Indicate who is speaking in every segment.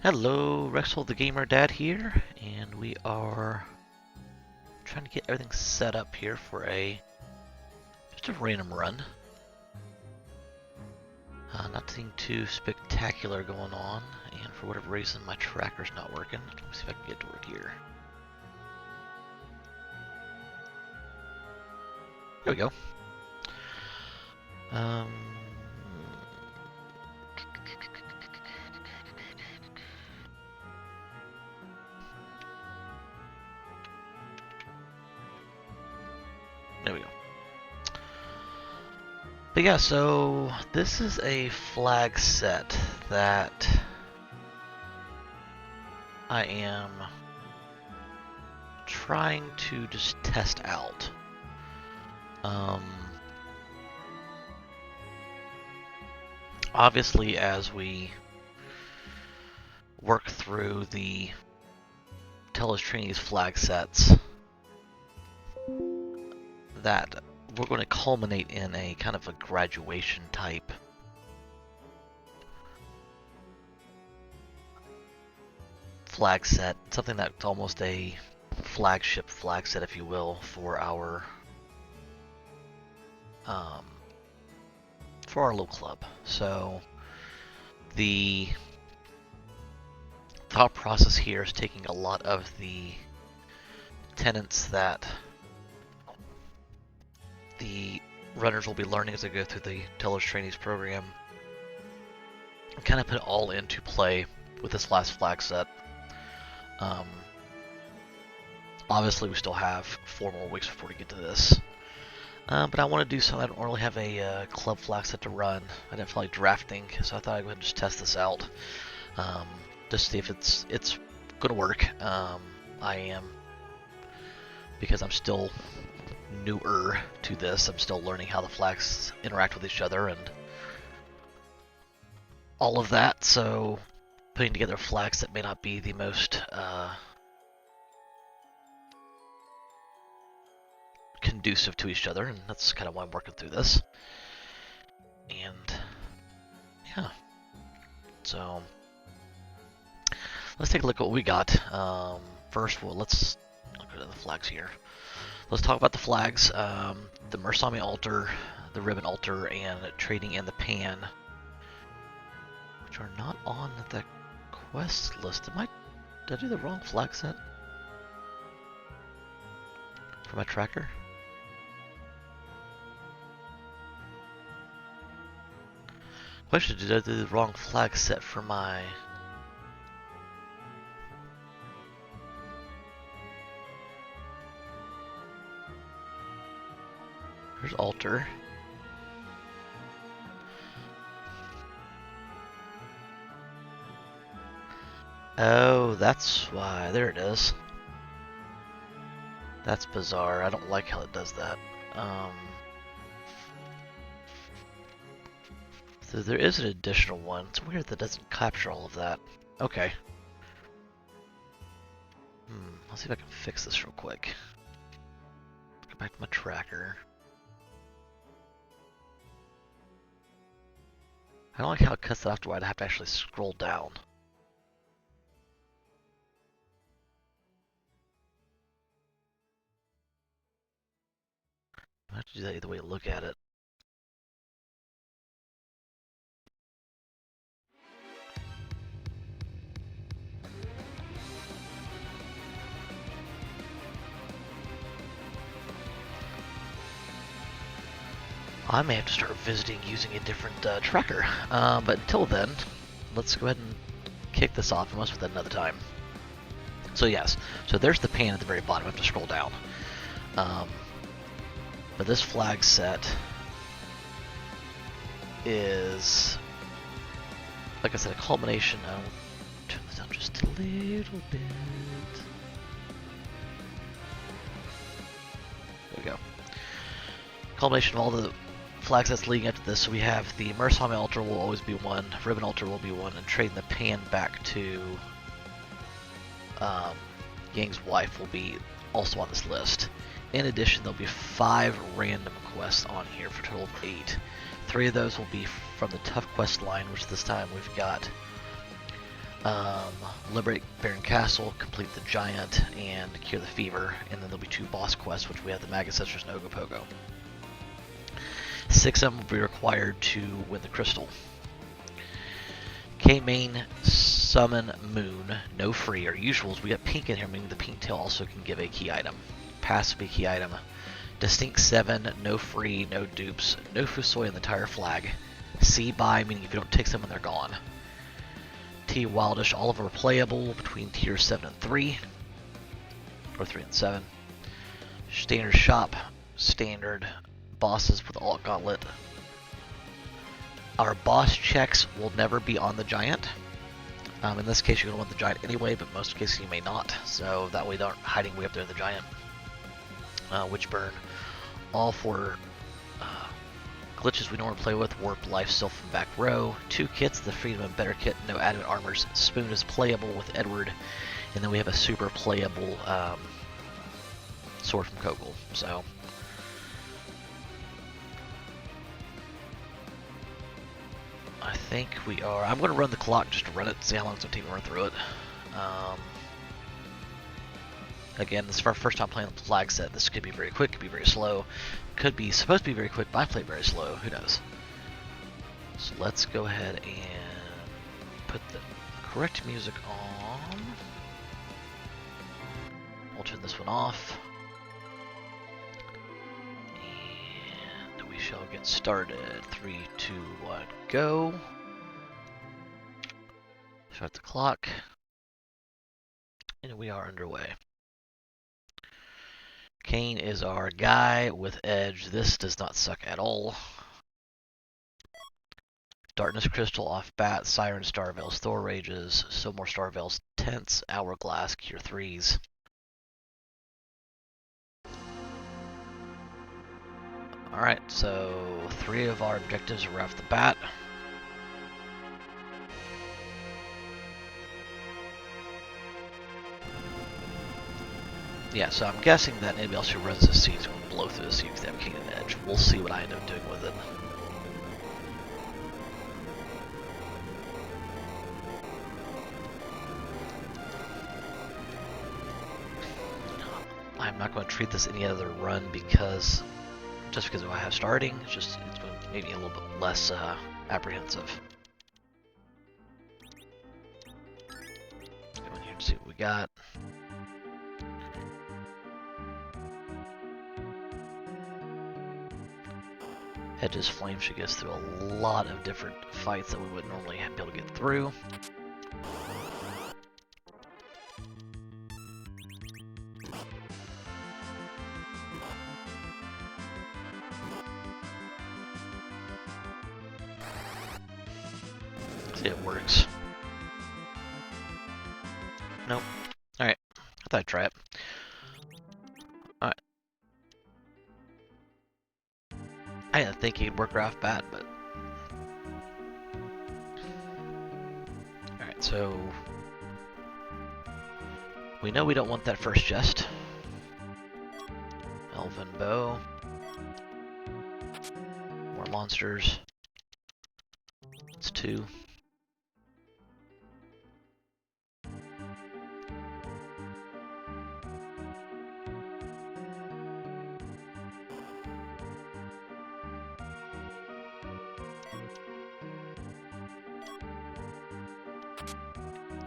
Speaker 1: Hello, Rexel the Gamer Dad here, and we are trying to get everything set up here for just a random run. Nothing too spectacular going on, and for whatever reason my tracker's not working. Let me see if I can get to work here. There we go. Um, there we go. But yeah, so this is a flag set that I am trying to just test out. Obviously, as we work through the Telos Trinity's flag sets, that we're going to culminate in a kind of a graduation type flag set, something that's almost a flagship flag set, if you will, for our little club. So the thought process here is taking a lot of the tenets that the runners will be learning as they go through the Telos Trainees program and kind of put it all into play with this last flag set. Obviously, we still have 4 more weeks before we get to this. But I want to do something. I don't really have a club flag set to run. I didn't feel like drafting, so I thought I'd go ahead and just test this out. Just to see if it's going to work. I am, because I'm still newer to this. I'm still learning how the flags interact with each other and all of that. So putting together flags that may not be the most conducive to each other, and that's kind of why I'm working through this. And yeah, so let's take a look at what we got. First, well, let's look at the flags here. Let's talk about the flags. The Mursami altar, the ribbon altar, and trading in the pan, which are not on the quest list. Did I do the wrong flag set for my tracker? Question, did I do the wrong flag set for my... There's altar. Oh, that's why. There it is. That's bizarre. I don't like how it does that. So there is an additional one. It's weird that it doesn't capture all of that. Okay. Let's see if I can fix this real quick. Go back to my tracker. I don't like how it cuts it off to where I'd have to actually scroll down. I have to do that either way to look at it. I may have to start visiting using a different tracker. But until then, let's go ahead and kick this off, and let's with that another time. So yes, so there's the pan at the very bottom. I have to scroll down. But this flag set is, like I said, a culmination. I'll turn this down just a little bit. There we go. Culmination of all the flag sets leading up to this. So we have the Mursami altar will always be one, ribbon altar will be one, and trading the pan back to Yang's wife will be also on this list. In addition, there'll be 5 random quests on here for a total of 8. 3 of those will be from the Tough Quest line, which this time we've got um, liberate Baron Castle, complete the Giant, and cure the Fever. And then there'll be 2 boss quests, which we have the Mega Sisters and Ogopogo. 6 of them will be required to win the Crystal. K-Main, Summon, Moon, no free, or usuals. We got pink in here, meaning the pink tail also can give a key item. Pass be key item. Distinct 7, no free, no dupes, no Fusoi on the entire flag. C buy, meaning if you don't take them, they're gone. T Wildish, all of them are playable between tier 7 and 3, or 3 and 7. Standard shop, standard bosses with alt gauntlet. Our boss checks will never be on the Giant. In this case, you're going to want the Giant anyway, but most cases you may not, so that way they aren't hiding way up there in the Giant. Witchburn, all 4 glitches we normally play with. Warp, Life, Stealth from back row. 2 kits, the Freedom and Better kit, no added armors. Spoon is playable with Edward, and then we have a super playable sword from Kogel. So I think we are. I'm going to run the clock just to run it, see how long it's going to take to run through it. Again, this is our first time playing the flag set. This could be very quick, could be very slow. Could be supposed to be very quick, but I play very slow. Who knows? So let's go ahead and put the correct music on. We'll turn this one off. And we shall get started. 3, 2, 1, go. Start the clock. And we are underway. Kain is our guy with Edge. This does not suck at all. Darkness Crystal off bat, Siren, Starveils, Thor Rages, still more Starveils, Tense, Hourglass, Cure 3s. Alright, so 3 of our objectives are off the bat. Yeah, so I'm guessing that anybody else who runs this seed is going to blow through the seed because they have Kain and Edge. We'll see what I end up doing with it. I'm not going to treat this any other run because just because of what I have starting, it's going to make me a little bit less apprehensive. Go in here and see what we got. Edge's Flame should get us through a lot of different fights that we wouldn't normally be able to get through. See if it works. Nope. Alright. I thought I'd try it. Alright. I didn't think he'd work right off bat, but... Alright, so... we know we don't want that first chest. Elven Bow. More monsters. It's 2.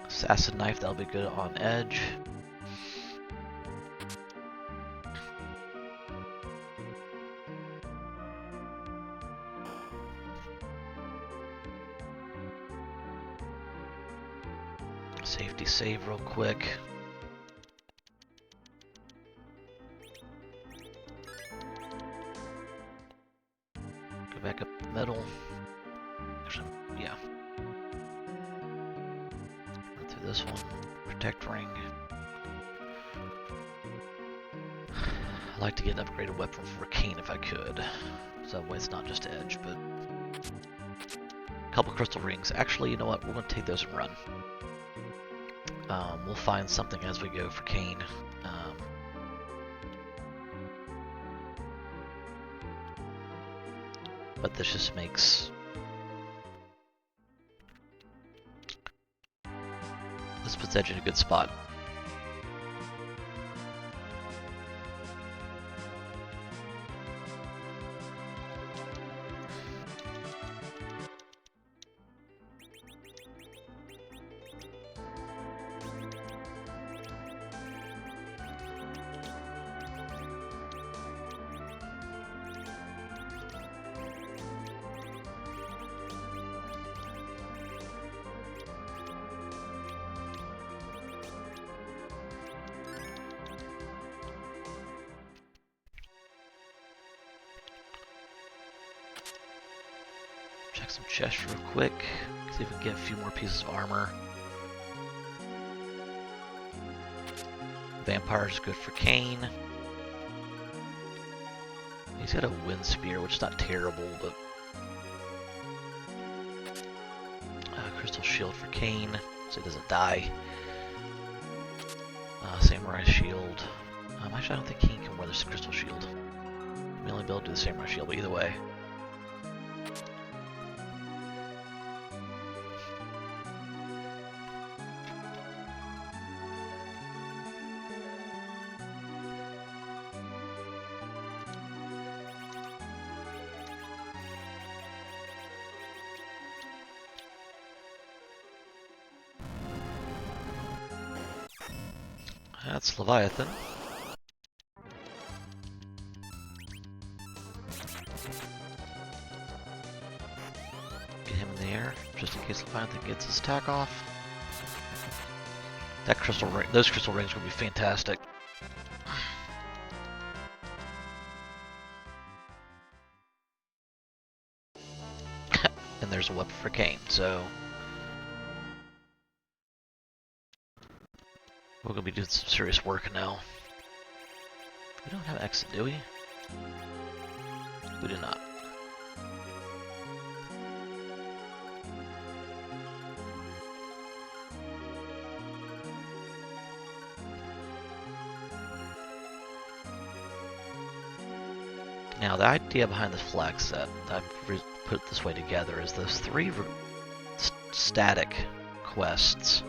Speaker 1: Assassin Knife, that'll be good on Edge. Safety save real quick. Go back up the middle. Actually, yeah. Run through this one. Protect ring. I'd like to get an upgraded weapon for Kain if I could. So that way it's not just Edge, but... a couple crystal rings. Actually, you know what? We're going to take those and run. We'll find something as we go for Kain. But this just makes... This puts Edge in a good spot. Check some chests real quick. See if we can get a few more pieces of armor. Vampire is good for Kane. He's got a wind spear, which is not terrible, but crystal shield for Kane, so he doesn't die. Samurai shield. Actually, I don't think Kane can wear this crystal shield. He may only be able to do the samurai shield, but either way. That's Leviathan. Get him in the air, just in case Leviathan gets his attack off. That crystal ring, those crystal rings are gonna be fantastic. And there's a weapon for Kane, so we're gonna be doing some serious work now. We don't have exit, do we? We do not. Now, the idea behind this flag set, I've put it this way together, is those three static quests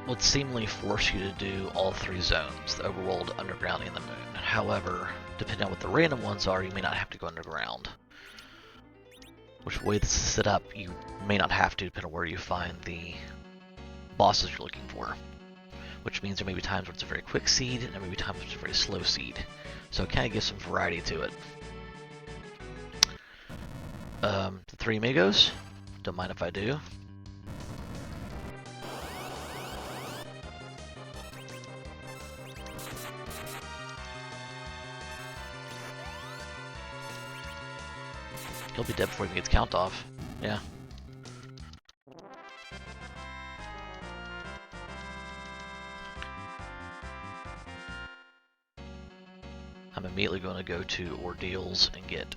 Speaker 1: would seemingly force you to do all three zones, the overworld, underground, and the moon. However, depending on what the random ones are, you may not have to go underground. Which way this is set up, you may not have to, depending on where you find the bosses you're looking for. Which means there may be times where it's a very quick seed, and there may be times where it's a very slow seed. So it kind of gives some variety to it. The three amigos, don't mind if I do. He'll be dead before he gets count off. Yeah. I'm immediately going to go to Ordeals and get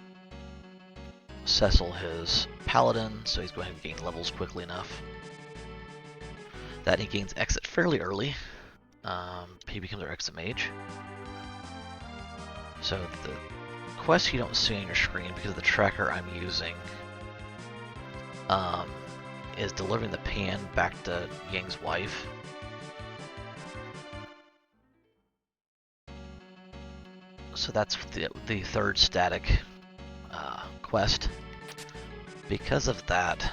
Speaker 1: Cecil his Paladin, so he's going to gain levels quickly enough. That he gains exit fairly early. He becomes our exit mage. So the quest you don't see on your screen because of the tracker I'm using is delivering the pan back to Ying's wife. So that's the third static quest. Because of that,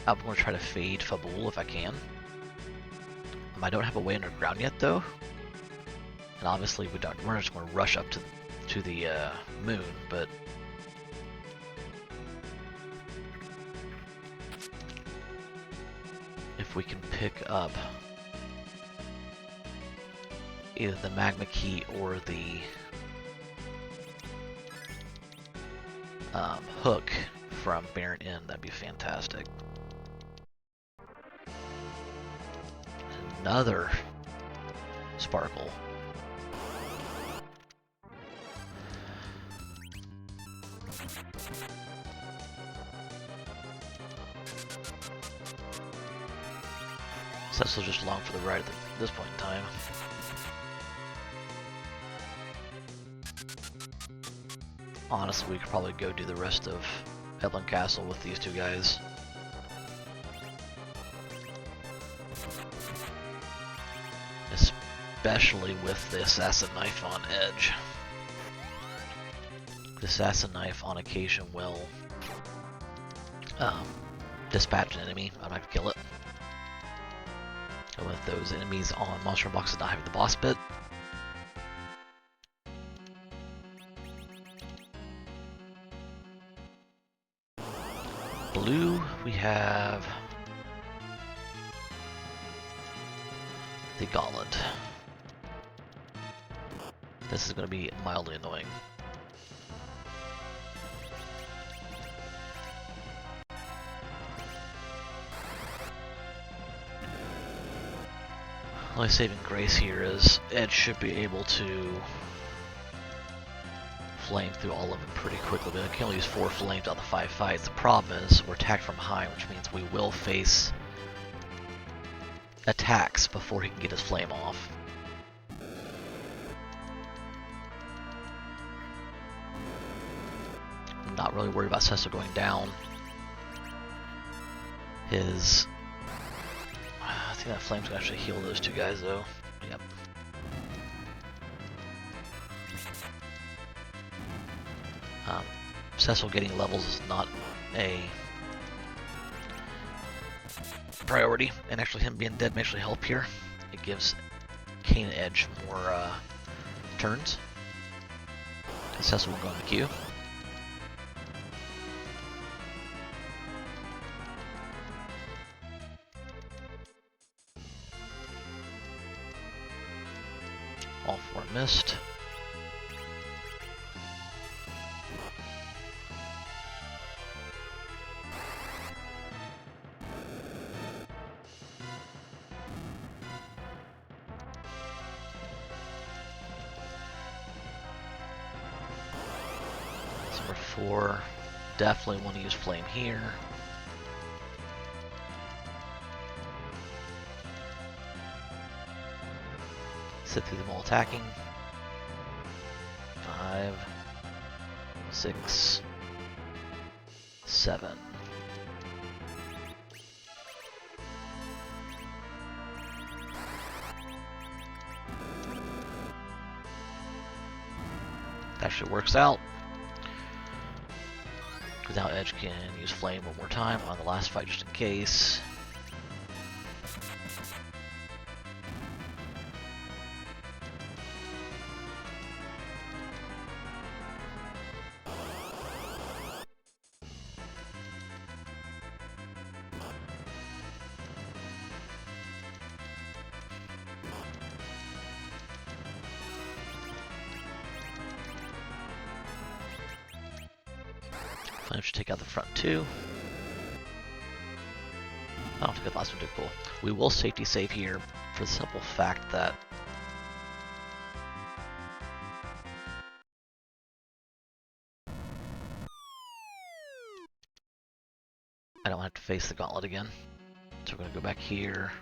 Speaker 1: I'm going to try to fade Fabul if I can. I don't have a way underground yet though. And obviously we're just going to rush up to the moon, but if we can pick up either the magma key or the hook from Baron Inn, that'd be fantastic. Another sparkle. Cecil's just along for the ride at this point in time. honestly, we could probably go do the rest of Headland Castle with these two guys. Especially with the Assassin Knife on edge. The Assassin Knife on occasion will dispatch an enemy. I don't have to kill it. And with those enemies on monster boxes not having the boss bit. Blue, we have the Gauntlet. This is going to be mildly annoying. Only saving grace here is Edge should be able to flame through all of them pretty quickly, but I can only use 4 flames out of the 5 fights. The problem is we're attacked from behind, which means we will face attacks before he can get his flame off. I'm not really worried about Cecil going down. I think that flame's gonna actually heal those two guys though. Yep. Cecil getting levels is not a priority, and actually him being dead may actually help here. It gives Kain and Edge more turns. And Cecil will go in the queue. All 4 missed. Number 4, definitely want to use flame here. Sit through them all attacking. 5, 6, 7. That actually works out. Because now Edge can use flame one more time on the last fight just in case. Flame should take out the front 2. I don't think the last one too cool. We will safety save here for the simple fact that I don't have to face the gauntlet again. So we're going to go back here.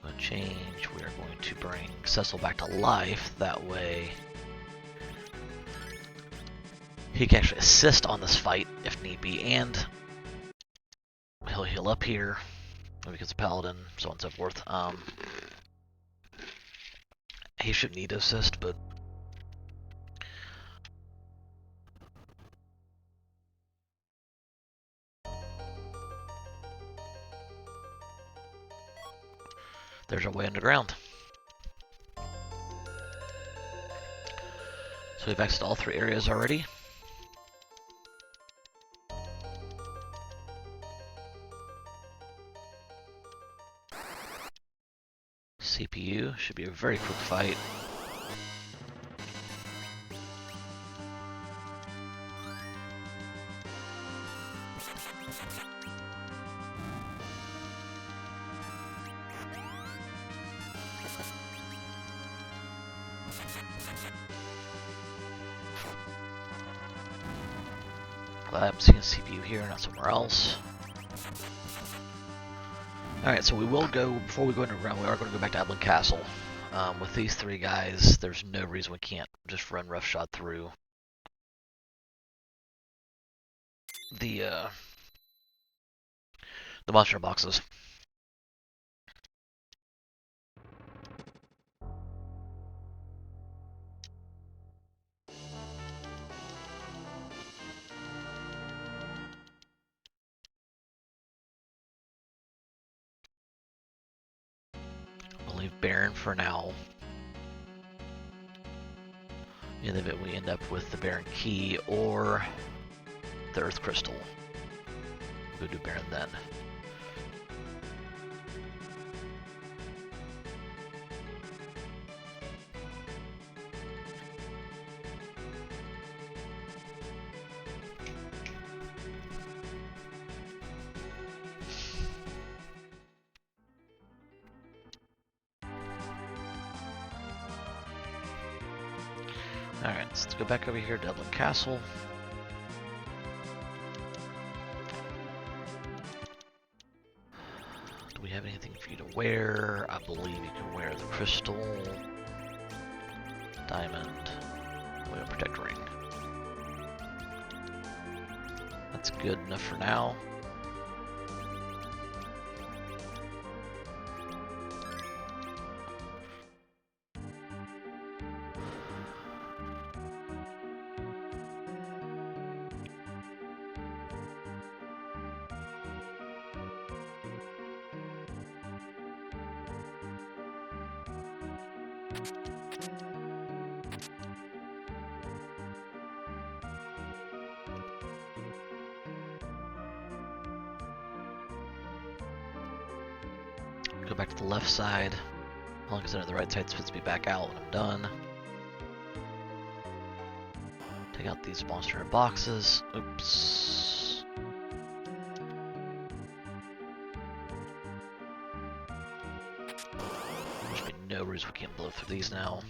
Speaker 1: We're going to change. We are going to bring Cecil back to life. That way he can actually assist on this fight if need be, and he'll heal up here because a paladin, so on and so forth. He shouldn't need to assist, but there's our way underground. So we've exited all 3 areas already. CPU should be a very quick fight. Glad I'm seeing CPU here, not somewhere else. Alright, so we will go, before we go underground, we are going to go back to Headland Castle. With these 3 guys, there's no reason we can't just run roughshod through. the monster boxes. I'll leave Baron for now. In the event we end up with the Baron Key or the Earth Crystal. We'll go do Baron then. Alright, let's go back over here to Dublin Castle. Do we have anything for you to wear? I believe you can wear the crystal, diamond, we have a protect ring. That's good enough for now. Go back to the left side. As long as they're at the right side, spits me back out when I'm done. Take out these monster boxes. Oops. There should be no reason we can't blow through these now.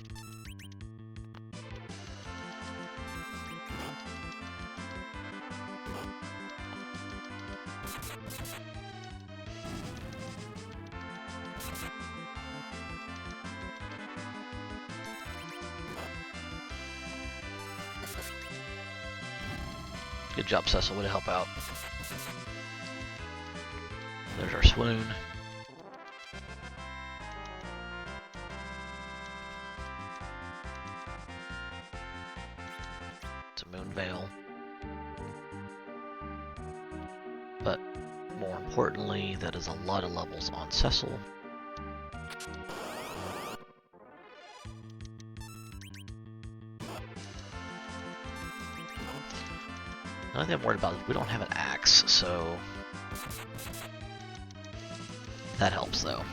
Speaker 1: Good job, Cecil. Way to help out. There's our swoon. It's a moon veil. But more importantly, that is a lot of levels on Cecil. The only thing I'm worried about is we don't have an axe, so that helps though.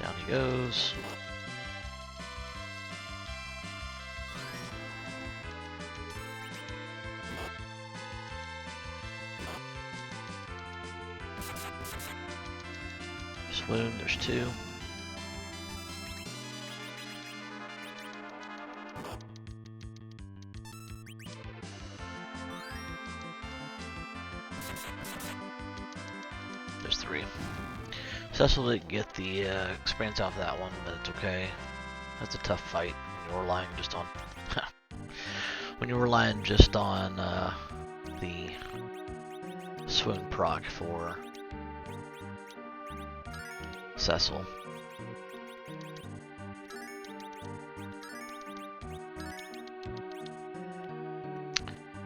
Speaker 1: Down he goes. Swoon, there's two. There's three. Cecil didn't get the experience off that one, but it's okay. That's a tough fight when you're relying just on the swoon proc for Cecil.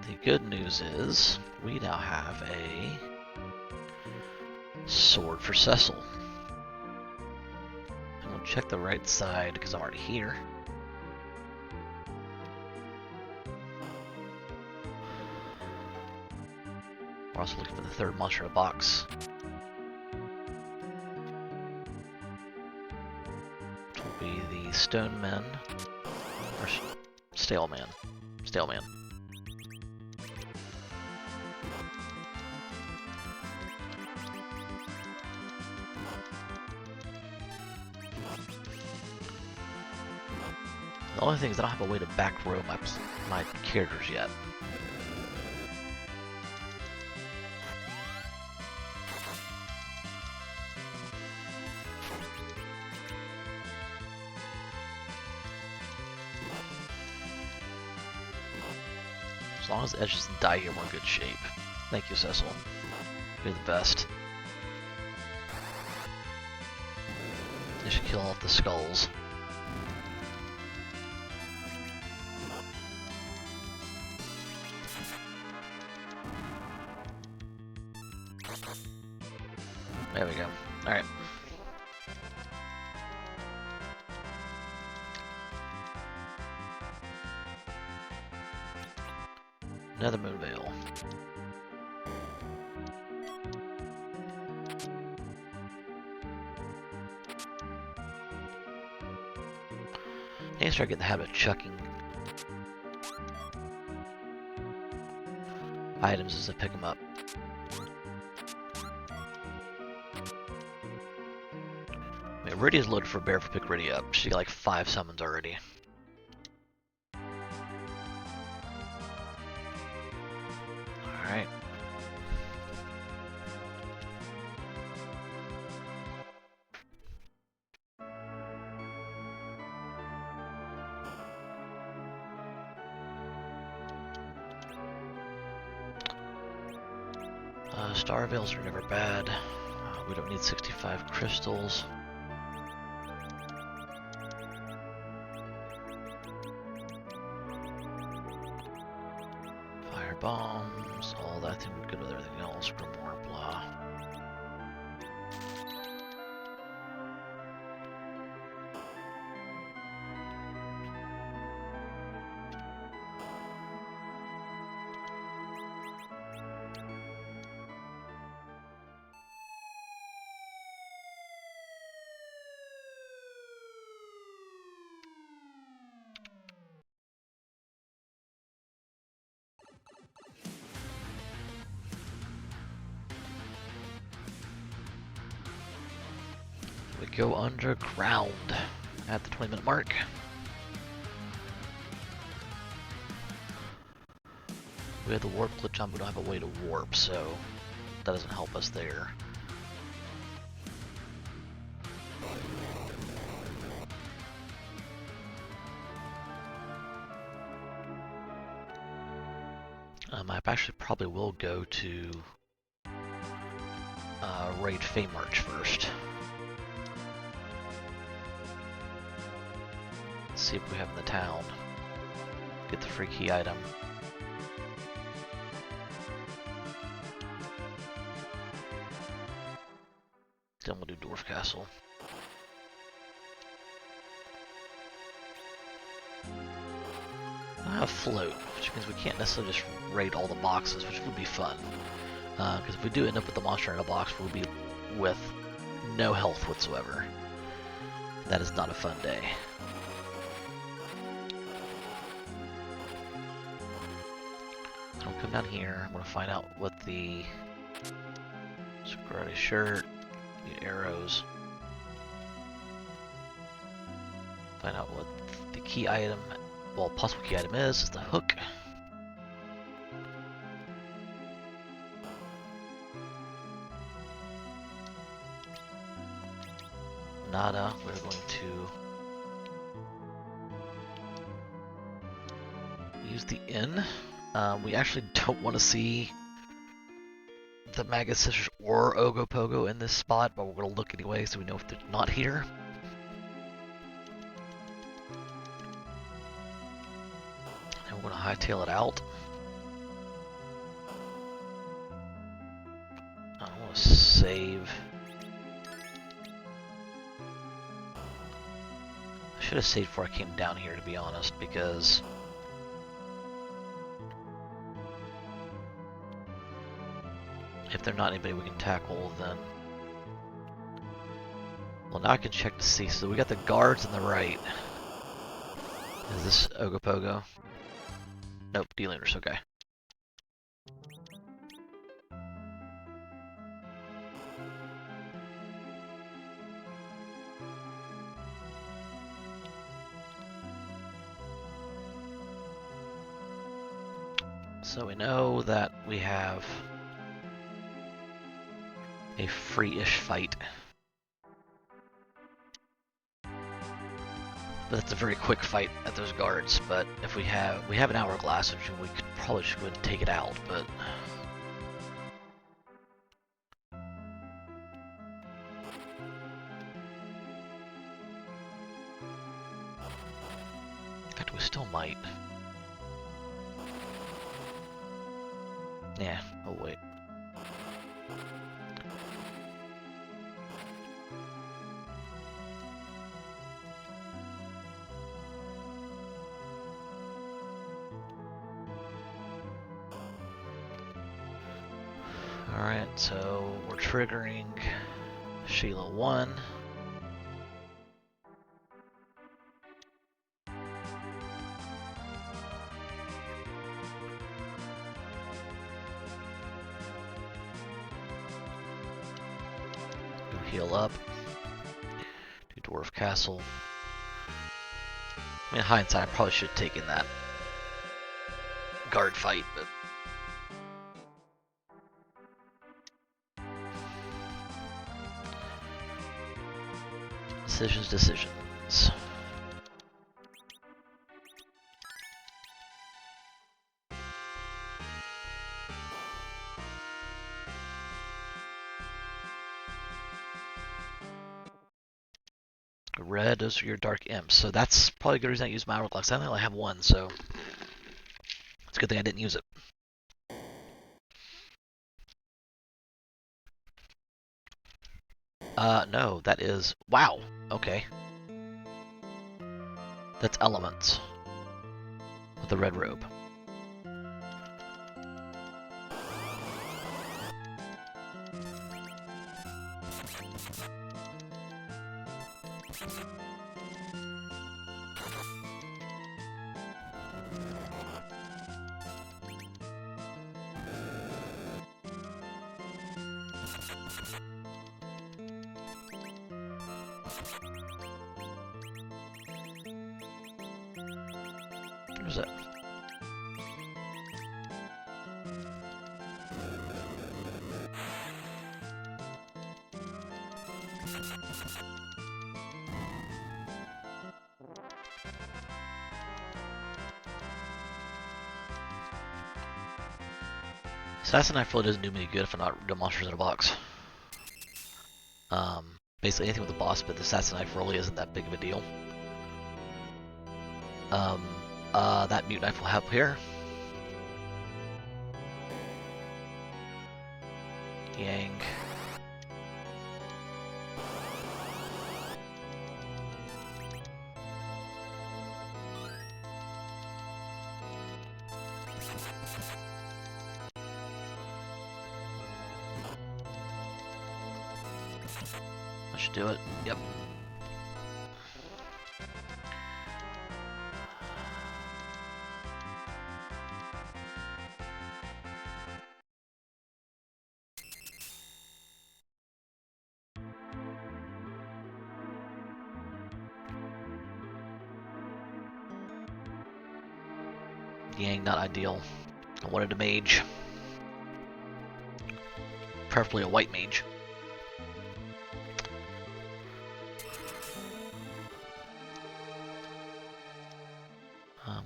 Speaker 1: The good news is we now have a sword for Cecil. And we'll check the right side because I'm already here. We're also looking for the third monster in a box. Which will be the Stone Men. Or Stale Man. Stale Man. The only thing is I don't have a way to back row my characters yet. As long as the edges doesn't die here, we're in good shape. Thank you, Cecil. You're the best. They should kill off the skulls. There we go. Alright. Another moon veil. I need to start getting the habit of chucking items as I pick them up. I mean, Rydia's loaded for a bear if we pick Rydia up. She got like 5 summons already. Alright. Star Veils are never bad. We don't need 65 crystals. Fire bombs, all that thing would go with everything else. Grimoire, blah. We go underground at the 20-minute mark. We have the warp glitch on, but we don't have a way to warp, so that doesn't help us there. I actually probably will go to raid Feymarch first. See if we have in the town. Get the free key item. Then we'll do Dwarf Castle. I have float, which means we can't necessarily just raid all the boxes, which would be fun. Because if we do end up with the monster in a box, we'll be with no health whatsoever. That is not a fun day. So we'll come down here. I'm going to find out what the Karate shirt, the arrows. Find out what the key item, well, possible key item is the hook. Nada, we're going to use the inn. We actually don't want to see the Magus Sisters or Ogopogo in this spot, but we're going to look anyway so we know if they're not here. And we're going to hightail it out. I want to save. I should have saved before I came down here, to be honest, because if they're not anybody we can tackle, then... Well, now I can check to see. So we got the guards on the right. Is this Ogopogo? Nope, D-Laners, okay. So we know that we have a free-ish fight. But that's a very quick fight at those guards. But if we have an hourglass, which we could probably just go ahead and take it out. But in fact, we still might. Yeah. Oh wait. Alright, so we're triggering Sheila 1. Go heal up. Do Dwarf Castle. I mean, in hindsight, I probably should have taken that guard fight, but decisions. Red, those are your dark imps. So that's probably a good reason I use my hourglass. I only have one, so it's a good thing I didn't use it. No, that is... Wow, okay. That's elements. With the red robe. Where's that? Assassin Knife really doesn't do me good if I'm not doing monsters in a box. Basically anything with a boss, but the Assassin Knife really isn't that big of a deal. That Mute Knife will help here. Yang. That should do it. Yep. Yang, not ideal. I wanted a mage. Preferably a white mage.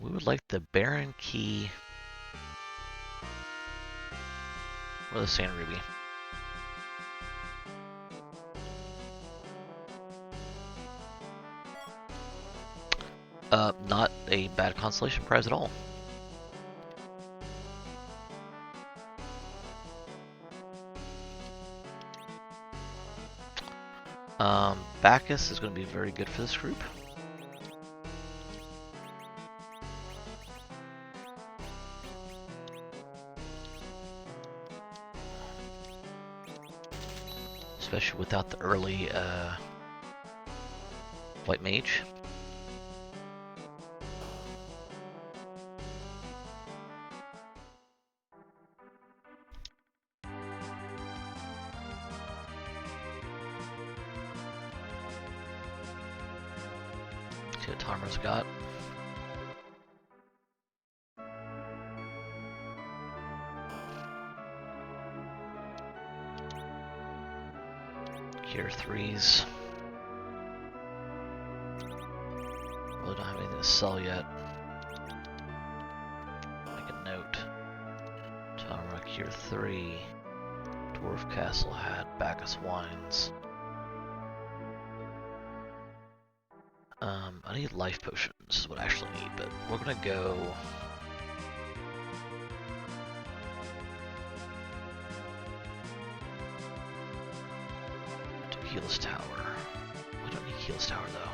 Speaker 1: We would like the Baron Key or the Sand Ruby. Not a bad consolation prize at all. Bacchus is going to be very good for this group. Especially without the early white mage. See what Tarmar's got. Gear 3s. to sell yet. Make a note. Tomrock Year 3. Dwarf Castle Hat. Bacchus Wines. I need life potions, is what I actually need, but we're gonna go... to Keyless Tower. We don't need Keyless Tower, though.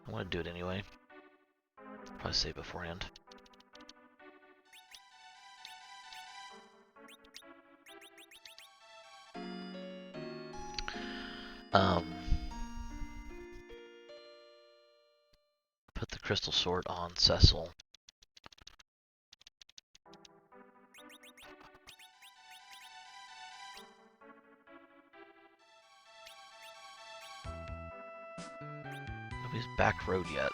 Speaker 1: I want to do it anyway. Probably save beforehand. Put the crystal sword on Cecil. Nobody's back road yet.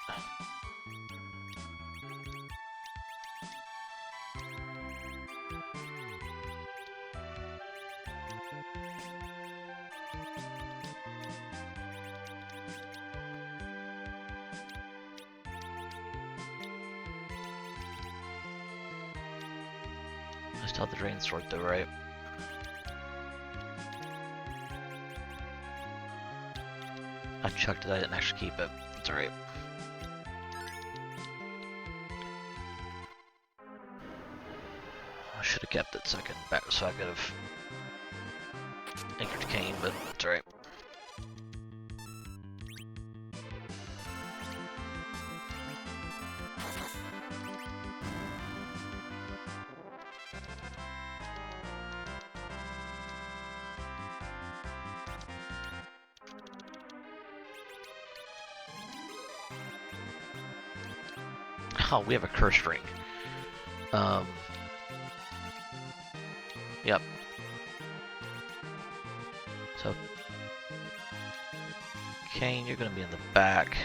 Speaker 1: I still have the drain sword though, right? I chucked it, I didn't actually keep it. It's alright. I should have kept it so I could have anchored Cain, but it's alright. Oh, we have a curse ring. Yep. So, Cain, you're gonna be in the back.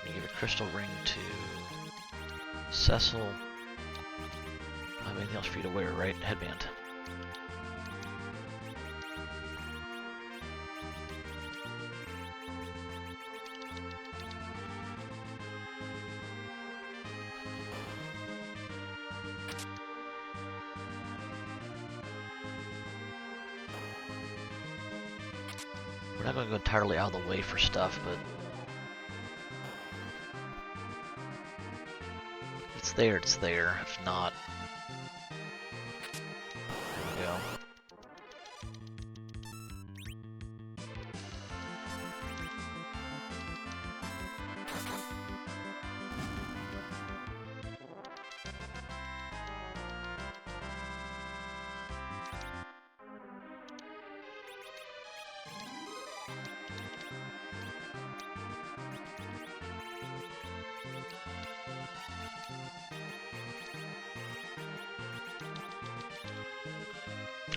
Speaker 1: You give a crystal ring to Cecil. I don't have anything else for you to wear, right? Headband. We're not going to go entirely out of the way for stuff, but it's there, it's there. If not, there we go.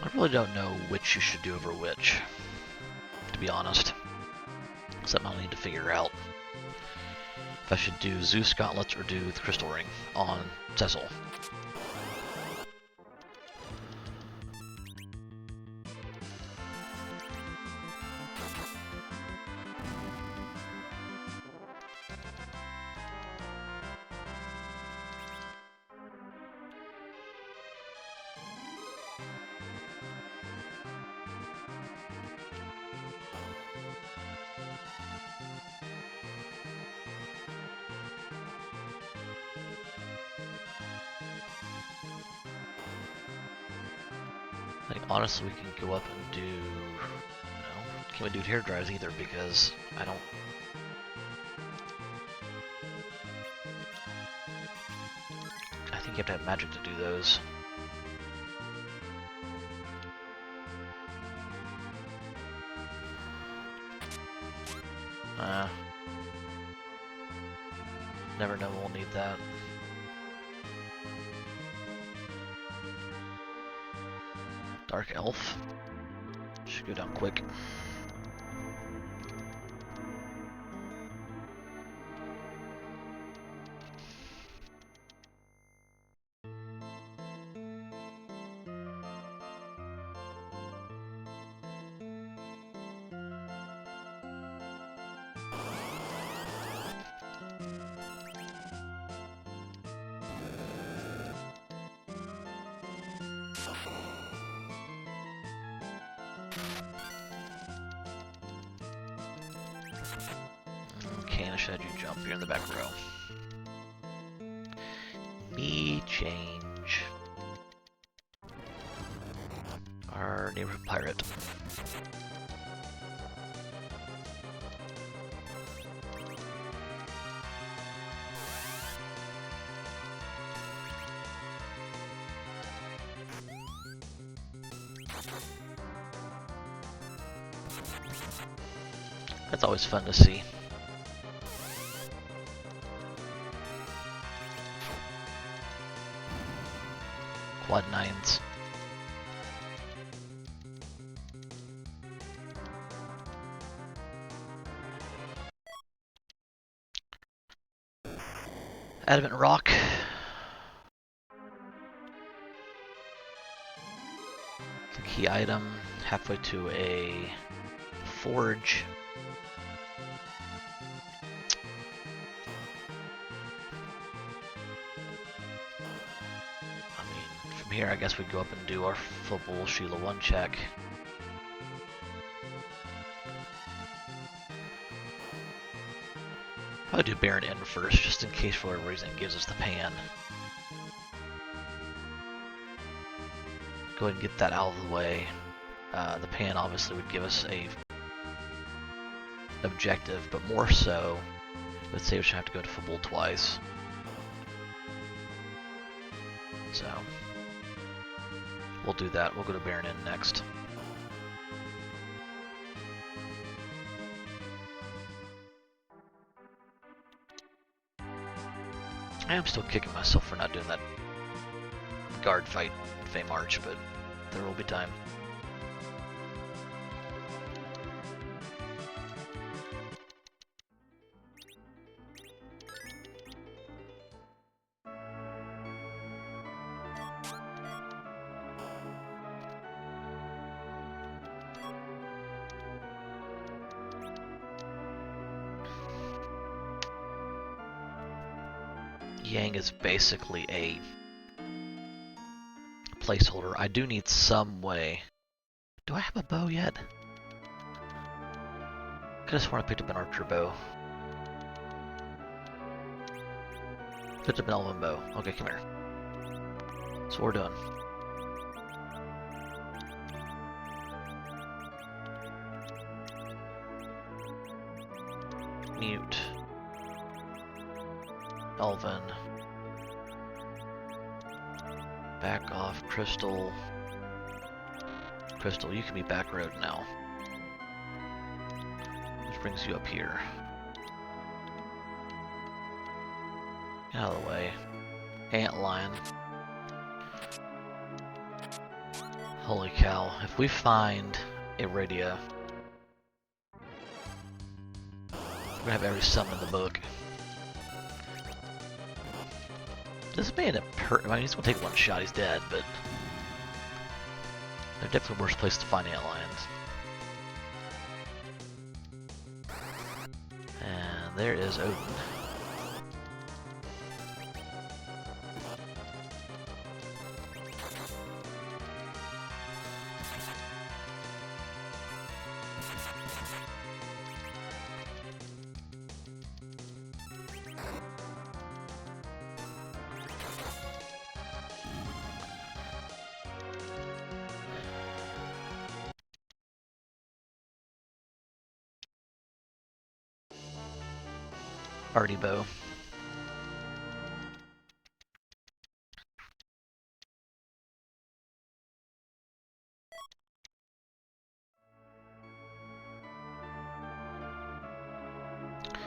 Speaker 1: I really don't know which you should do over which, to be honest. Something I'll need to figure out. If I should do Zeus gauntlets or do the crystal ring on Cecil. I think honestly we can go up and do... No, can't we do hair dryers either because I don't... I think you have to have magic to do those. Never know we'll need that. Dark Elf. Should go down quick. Okay, I should have you jump. You're in the back row. Me change. Our neighborhood pirate. That's always fun to see. Quad 9s. Adamant rock. The key item, halfway to a forge. From here, I guess we'd go up and do our full Sheila 1 check. Probably do Baron Inn first, just in case for whatever reason it gives us the pan. Go ahead and get that out of the way. The pan obviously would give us a objective, but more so, let's say we should have to go to Fabul twice. So, we'll do that. We'll go to Baron Inn next. I am still kicking myself for not doing that guard fight in Fey March, but there will be time. Yang is basically a placeholder. I do need some way. Do I have a bow yet? I just want to pick up an archer bow. Picked up an elven bow. Okay, come here. So we're done. Mute. Elven. Back off, Crystal. Crystal, you can be back road now. Which brings you up here. Get out of the way. Antlion. Holy cow. If we find Iridia, we're gonna have every summon in the book. This may end up hurt. I mean, he's gonna take one shot, he's dead, but they're definitely worse place to find Antlions. And there is Odin. Party bow.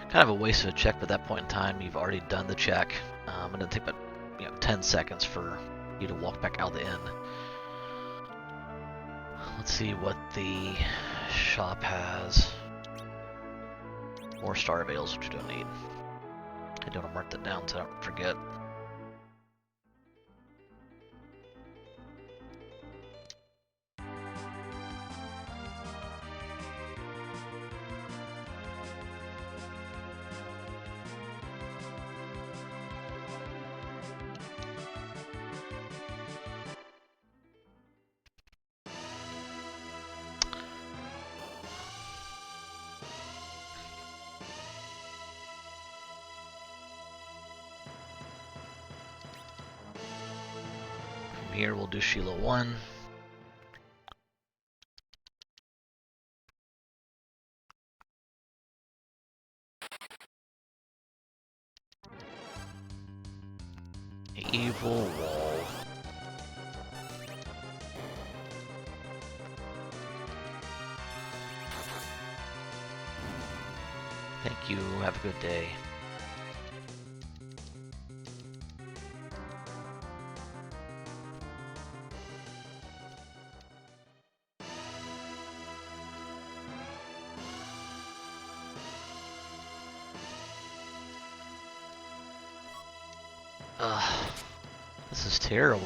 Speaker 1: Kind of a waste of a check, but at that point in time, you've already done the check. And it'll take about 10 seconds for you to walk back out the inn. Let's see what the shop has. More star veils, which you don't need. I don't want to mark that down so I don't forget. here, we'll do Sheila 1. Evil wall. Thank you. Have a good day. Ugh, this is terrible.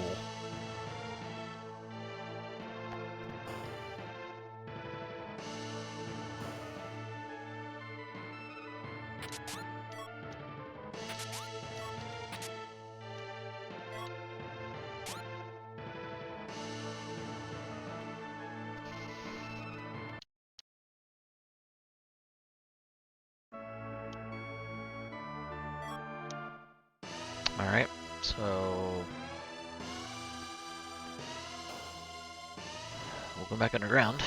Speaker 1: Alright, so we'll go back underground.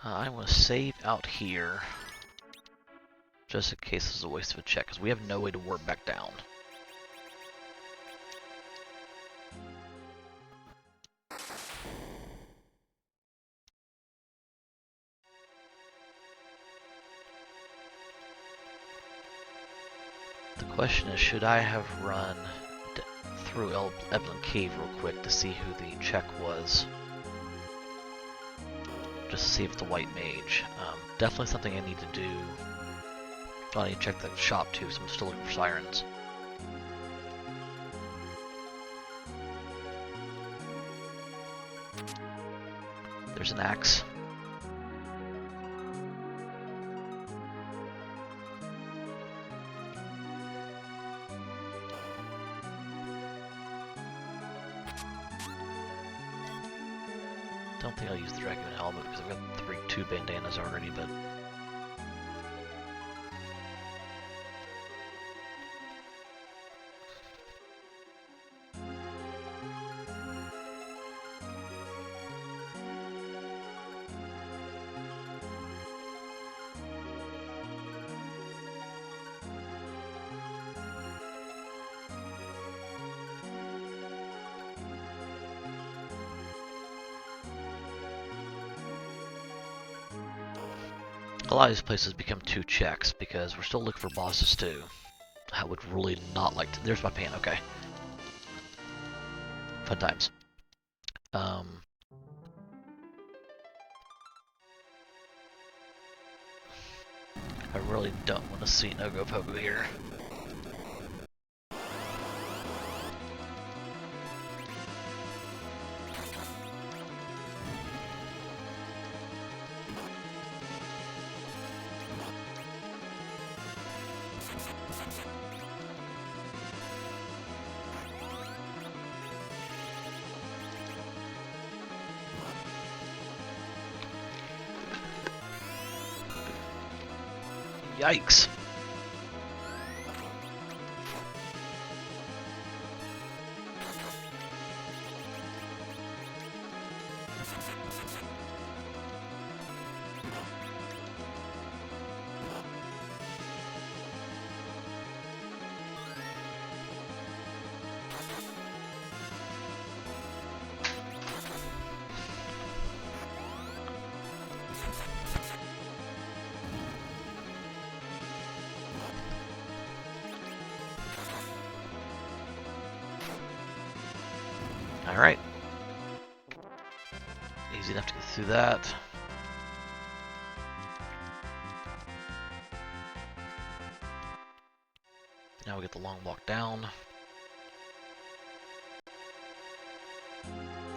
Speaker 1: I want to save out here, just in case this is a waste of a check, because we have no way to warp back down. The question is, should I have run through Eblan Cave real quick to see who the check was? Just to see if it's the White Mage. Definitely something I need to do. I need to check the shop too, so I'm still looking for sirens. There's an axe. Don't think I'll use the Dragon helmet because I've got two bandanas already, but a lot of these places become 2 checks because we're still looking for bosses too. I would really not like to. There's my pan, okay. Fun times. I really don't want to see Ogopogo here. Yikes. Alright. Easy enough to get through that. Now we get the long walk down.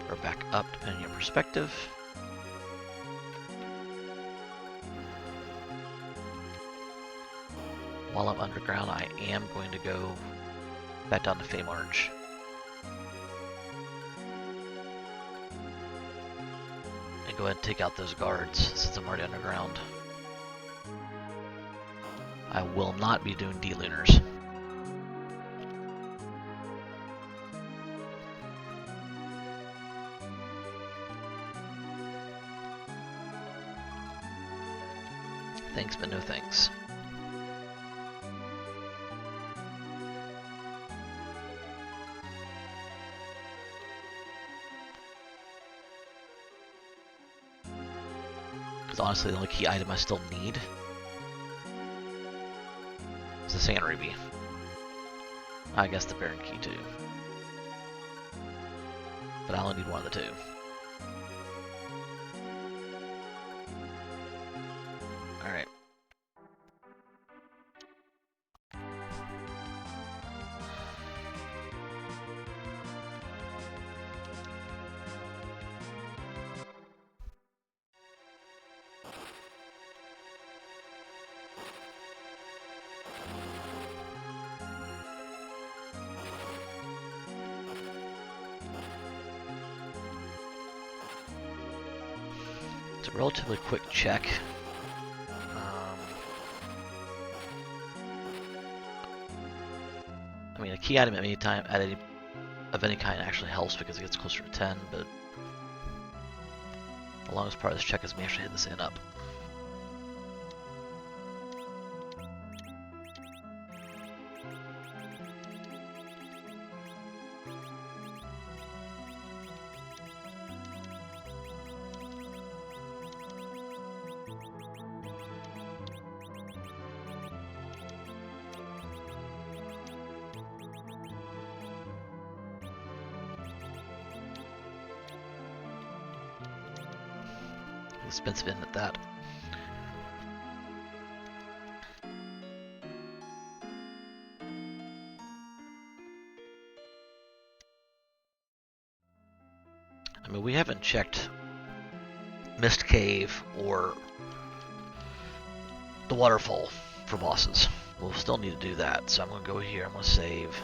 Speaker 1: Or back up, depending on your perspective. While I'm underground, I am going to go back down to Fame Arch. And go ahead and take out those guards since I'm already underground. I will not be doing D-Lunars. Thanks, but no thanks. Because honestly, the only key item I still need is the Sand Ruby. I guess the Baron Key too. But I only need one of the two. Alright. It's a relatively quick check. I mean, a key item at any time, of any kind actually helps because it gets closer to 10, but the longest part of this check is me actually hitting this inn up. Expensive inn at that. I mean, we haven't checked Mist Cave or the Waterfall for bosses. We'll still need to do that, so I'm going to go here, I'm going to save.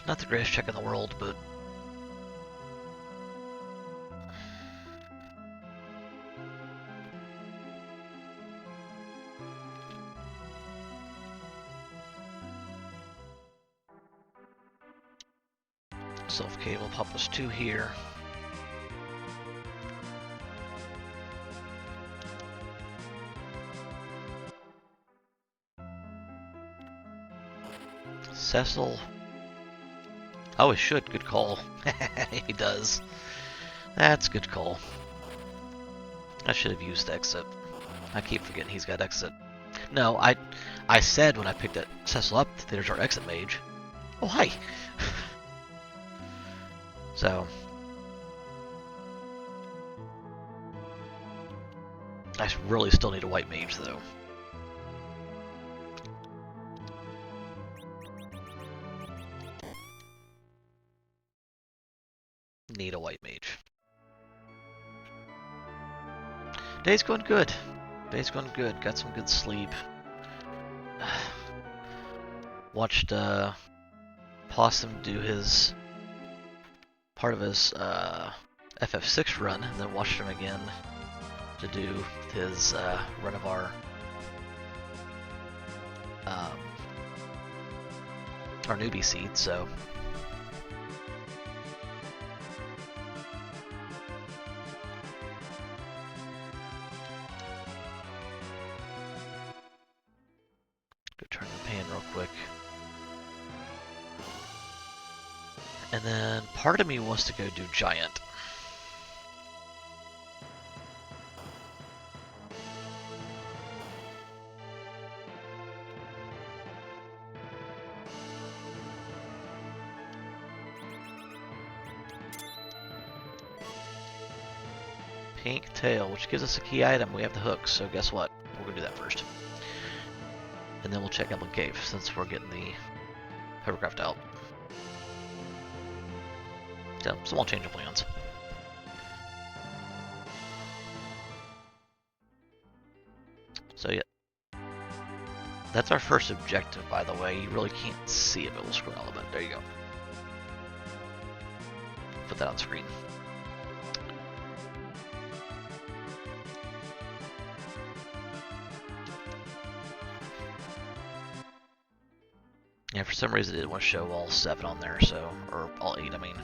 Speaker 1: Not the greatest check in the world, but Self-Cave will pop us 2 here. Cecil. Oh, he should. Good call. He does. That's a good call. I should have used exit. I keep forgetting he's got exit. No, I said when I picked Cecil up, there's our exit mage. Oh, hi! So... I really still need a white mage, though. Need a white mage. Day's going good. Day's going good. Got some good sleep. Watched Possum do his part of his FF6 run, and then watched him again to do his run of our newbie seed. So go turn the pan real quick. And then part of me wants to go do Giant. Pink tail, which gives us a key item. We have the hooks, so guess what? We're gonna do that first. And then we'll check Goblin Cave, since we're getting the hovercraft out. So, small change of plans. So yeah. That's our first objective, by the way. You really can't see it, but we'll scroll a little bit. There you go. Put that on screen. Yeah, for some reason it didn't want to show all 7 on there, so, or all 8, I mean.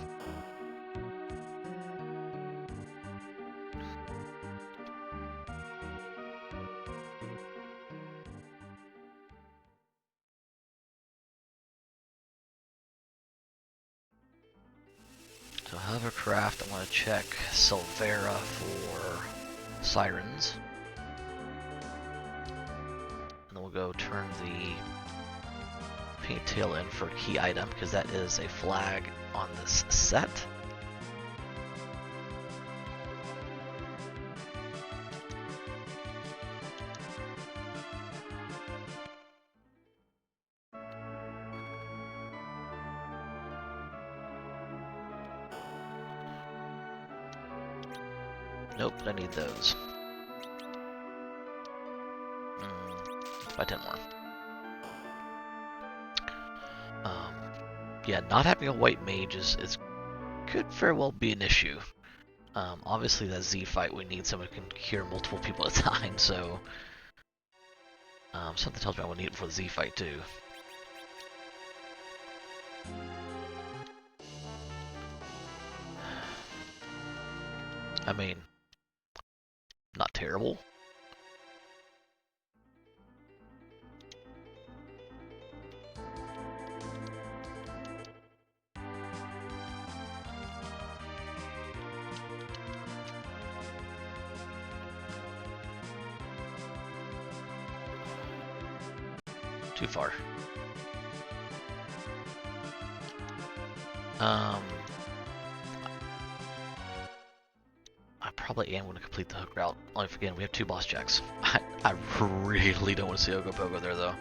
Speaker 1: So hovercraft, I want to check Silvera for sirens. And then we'll go turn the Pink tail in for key item, because that is a flag on this set. Nope, I need those. By 10 more. Yeah, not having a white mage could very well be an issue. Obviously, that Z fight, we need someone who can cure multiple people at a time, so... something tells me I will need it for the Z fight, too. I mean, not terrible. Too far. I probably am going to complete the hook route. Only again, we have 2 boss jacks. I really don't want to see Ogopogo there, though.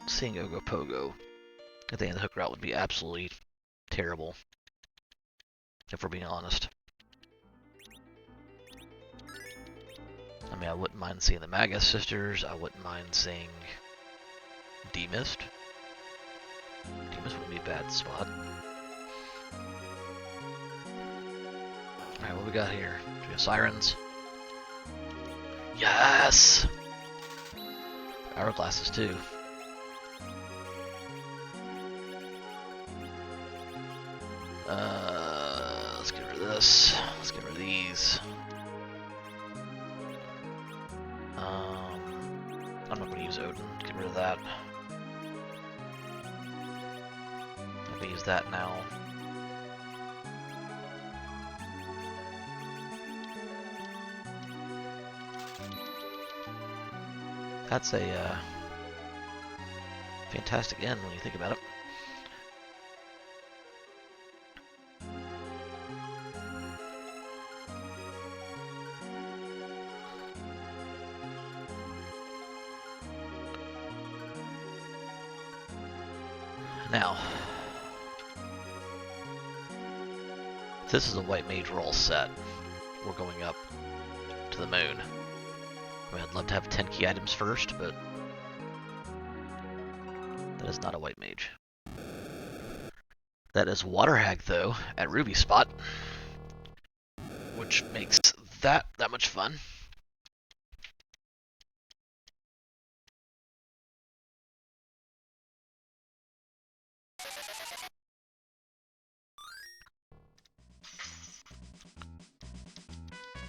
Speaker 1: Seeing Ogopogo at the end of the hook route would be absolutely terrible, if we're being honest. I mean, I wouldn't mind seeing the Magus sisters. I wouldn't mind seeing Demist. Demist wouldn't be a bad spot. Alright, what we got here? We have sirens. Yes! Hourglasses too. Let's get rid of this. Let's get rid of these. use that now. That's a fantastic end when you think about it. Now, this is a white mage, we're all set. We're going up to the moon. I mean, I'd love to have 10 key items first, but that is not a white mage. That is Water Hag, though, at Ruby Spot, which makes that much fun.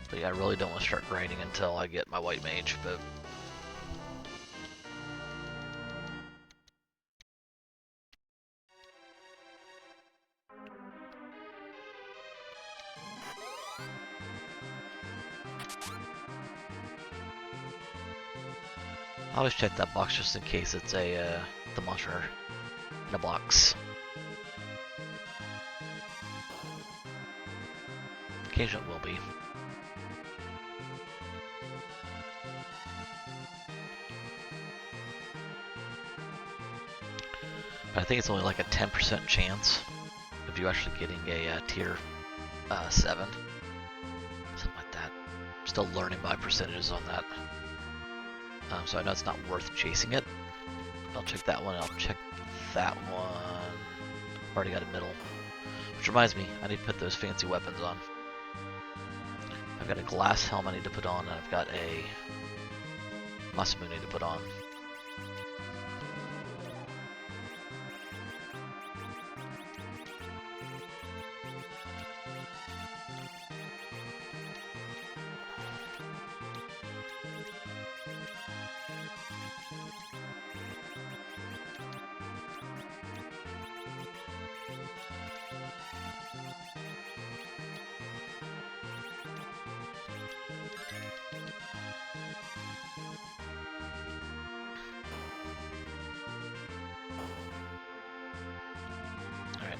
Speaker 1: But yeah, I really don't want to start grinding until I get my white mage, but I always check that box just in case it's a the monster in a box. Occasionally it will be. But I think it's only like a 10% chance of you actually getting a tier 7. Something like that. Still learning my percentages on that. So I know it's not worth chasing it. I'll check that one, I'll check that one. Already got a middle. Which reminds me, I need to put those fancy weapons on. I've got a glass helm I need to put on, and I've got a Masamune to put on.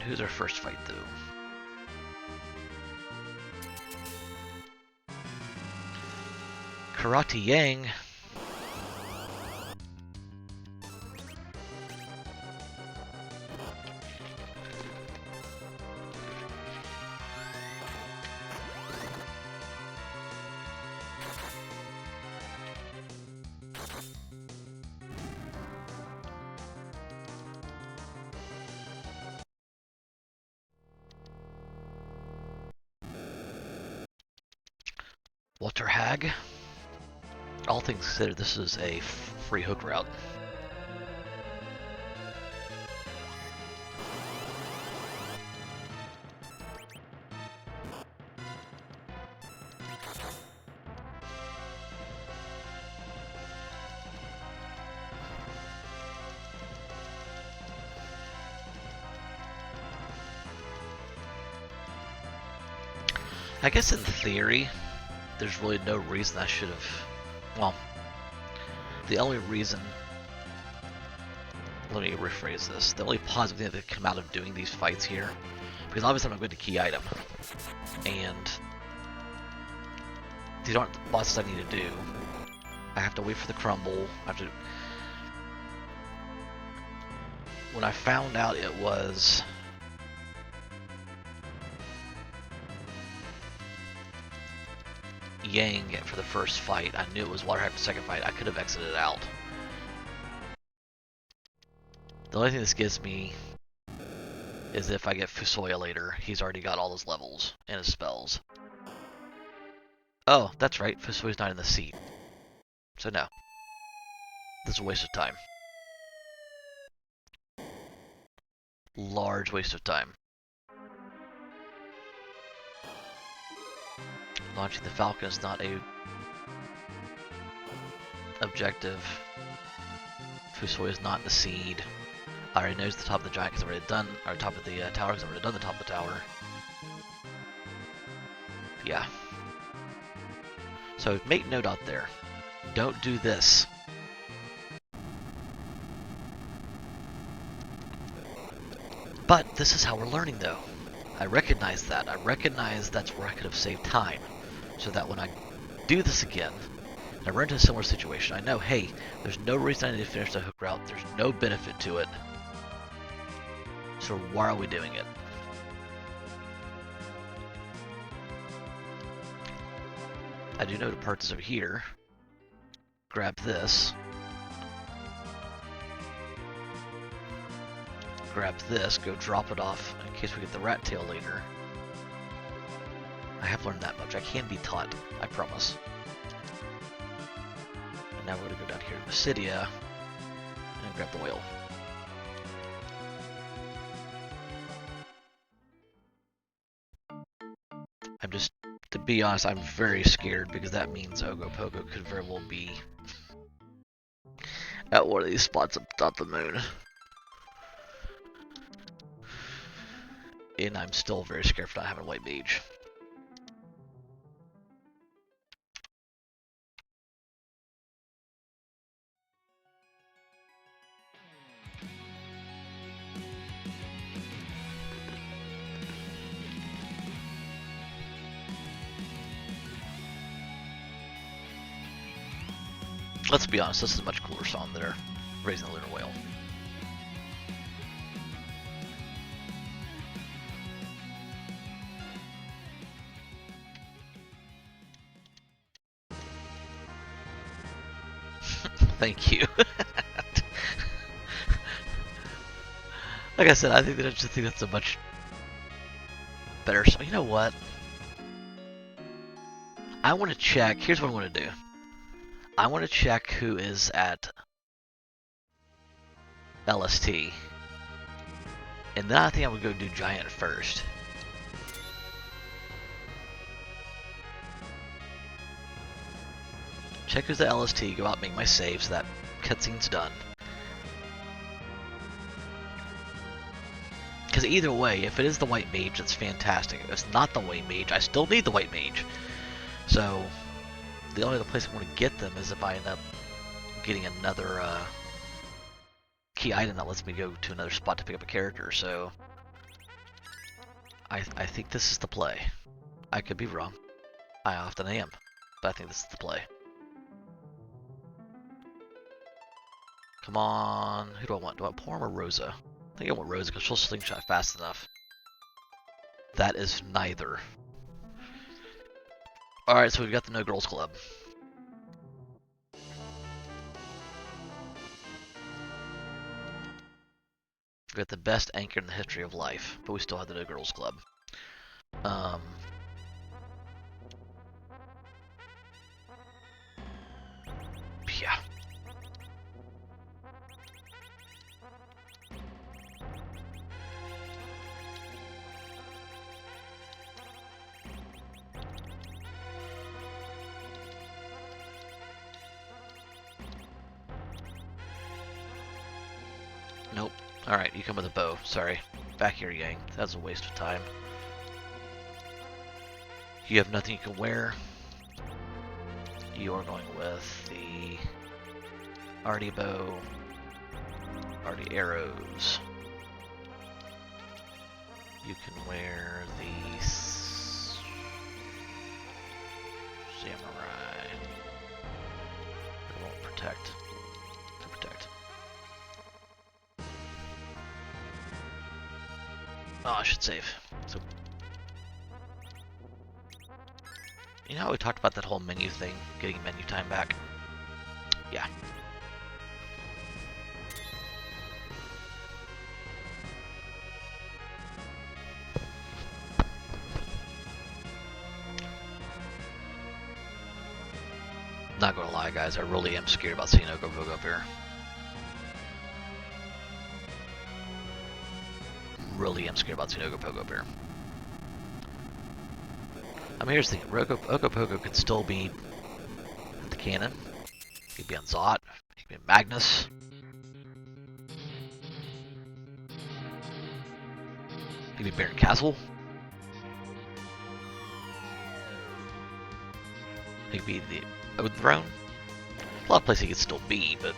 Speaker 1: Who's our first fight, though? Karate Yang. Water Hag. All things considered, this is a free hook route. I guess in theory, there's really no reason I should have. Well, the only reason. Let me rephrase this. The only positive thing that come out of doing these fights here, because obviously I'm going to key item, and these aren't the bosses I need to do. I have to wait for the crumble. I have to. When I found out it was. Yang for the first fight, I knew it was Water Hag for the second fight. I could have exited out. The only thing this gives me is if I get Fusoya later, he's already got all his levels and his spells. Oh, that's right, Fusoya's not in the seat. So no. This is a waste of time. Large waste of time. Launching the Falcon is not a objective. Fusoya is not the seed. I already knows the top of the giant because I've already done, or top of the tower because I've already done the top of the tower. Yeah. So make note out there. Don't do this. But this is how we're learning though. I recognize that. I recognize that's where I could have saved time. So that when I do this again, and I run into a similar situation, I know, hey, there's no reason I need to finish the hook route. There's no benefit to it. So why are we doing it? I do know the parts over here. Grab this. Grab this, go drop it off in case we get the rat tail later. I have learned that much. I can be taught, I promise. And now we're going to go down here to Basidia and grab the whale. I'm just, to be honest, I'm very scared because that means Ogopogo could very well be at one of these spots up the moon. And I'm still very scared for not having a white mage. Let's be honest, this is a much cooler song than Raising the Lunar Whale. Thank you. Like I said, I just think that's a much better song. You know what? I want to check. Here's what I want to do. I want to check who is at LST. And then I think I would go do Giant first. Check who's at LST, go out and make my save so that cutscene's done. Because either way, if it is the white mage, that's fantastic. If it's not the white mage, I still need the white mage. So, the only other place I want to get them is if I end up getting another key item that lets me go to another spot to pick up a character. So, I think this is the play. I could be wrong. I often am. But I think this is the play. Come on. Who do I want? Do I want Porm or Rosa? I think I want Rosa because she'll slingshot fast enough. That is neither. Alright, so we've got the No Girls Club. We've got the best anchor in the history of life, but we still have the No Girls Club. Yeah. Nope. Alright, you come with a bow. Sorry. Back here, Yang. That's a waste of time. You have nothing you can wear. You are going with the Artie bow, Artie arrows. You can wear the samurai. It won't protect. To protect. Oh, I should save. So, you know how we talked about that whole menu thing, getting menu time back? Yeah. Not gonna lie, guys, I really am scared about seeing Ogopogo up here. Really am scared about seeing Ogopogo up here. I mean, here's the thing. Ogopogo could still be at the cannon. He could be on Zot. He could be on Magnus. Give me Baron Castle. It could be the Odin Throne. A lot of places he could still be, but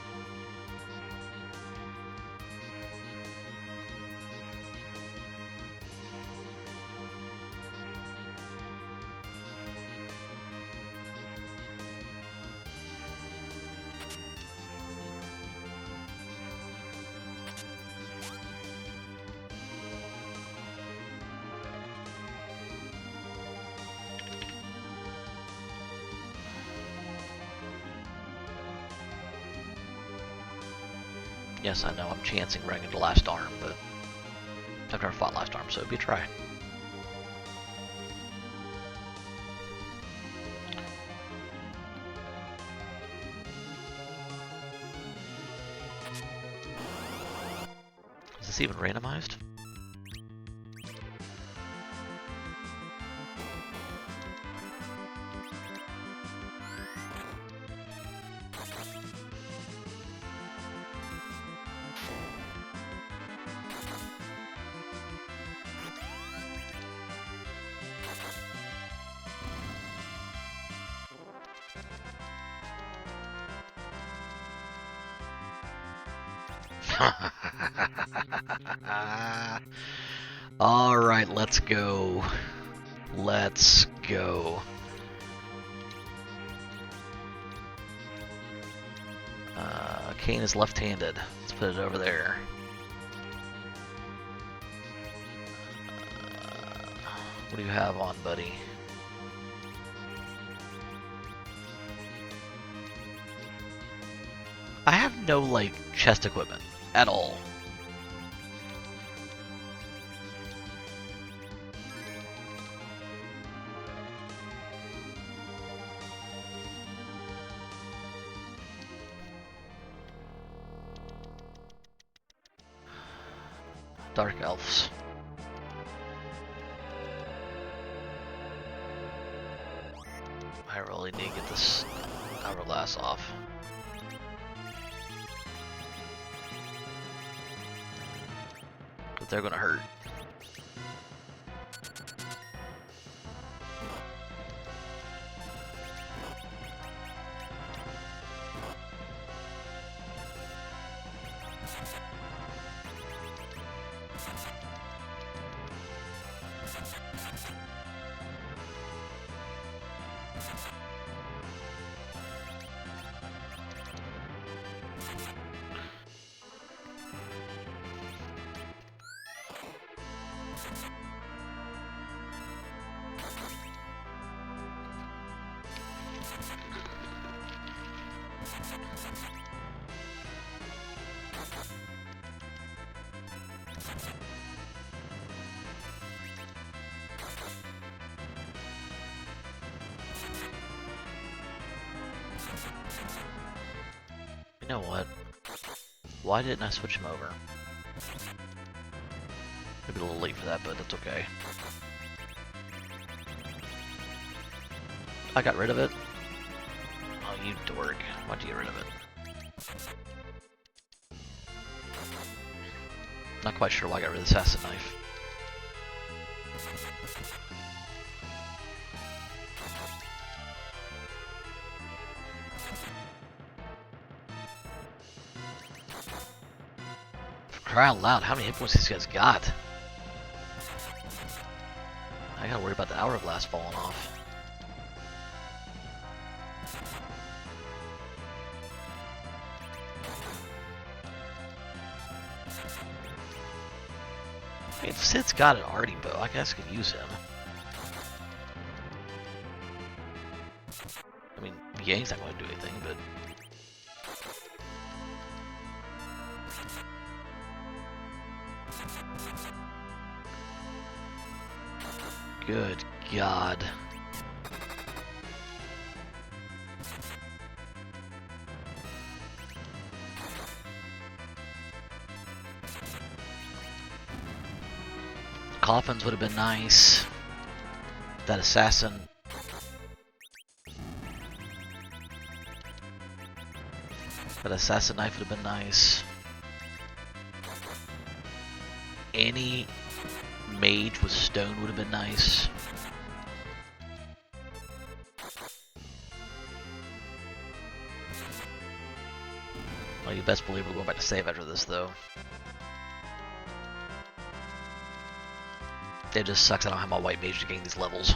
Speaker 1: yes, I know I'm chancing running into Last Arm, but I've never fought Last Arm, so it'd be a try. Is this even randomized? All right, let's go. Let's go. Kane is left-handed. Let's put it over there. What do you have on, buddy? I have no, like, chest equipment at all. Dark Elves. I really need to get this hourglass off. But they're gonna hurt. You know what? Why didn't I switch him over? Maybe a little late for that, but that's okay. I got rid of it. Oh, you dork. Why'd you get rid of it? Not quite sure why I got rid of the assassin knife. For crying out loud, how many hit points these guys got? I gotta worry about the hourglass falling off. I mean, if Sid's got an arty bow, I guess I could use him. I mean, Yang's not going to do anything, but... Good God. Coffins would have been nice. That assassin. That assassin knife would have been nice. Any mage with stone would have been nice. Well, you best believe we're going back to save after this, though. It just sucks I don't have my white mage to gain these levels.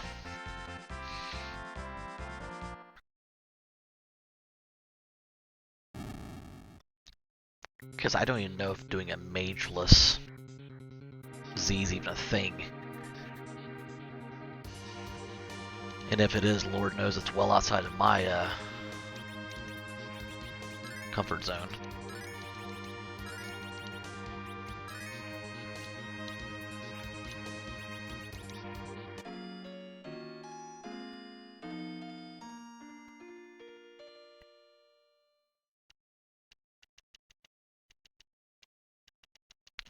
Speaker 1: Because I don't even know if doing a mageless Z is even a thing. And if it is, Lord knows it's well outside of my comfort zone.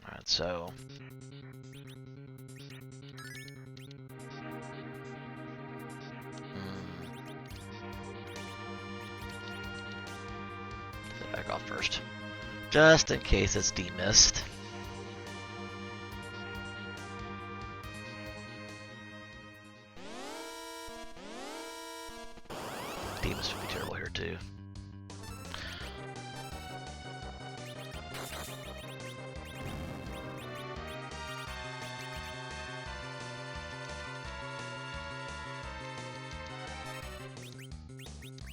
Speaker 1: Alright, so... back off first. Just in case it's demissed. Demist would be terrible here too.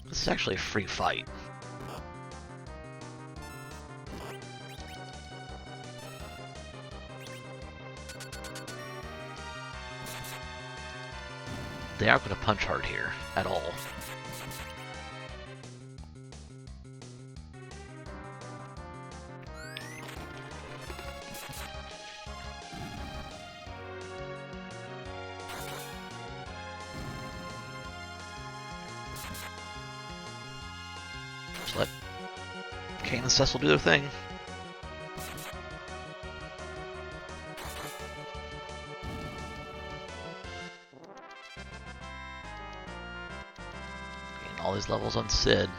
Speaker 1: This is actually a free fight. They aren't going to punch hard here at all. Just let Kain and Cecil do their thing. All these levels on Cid.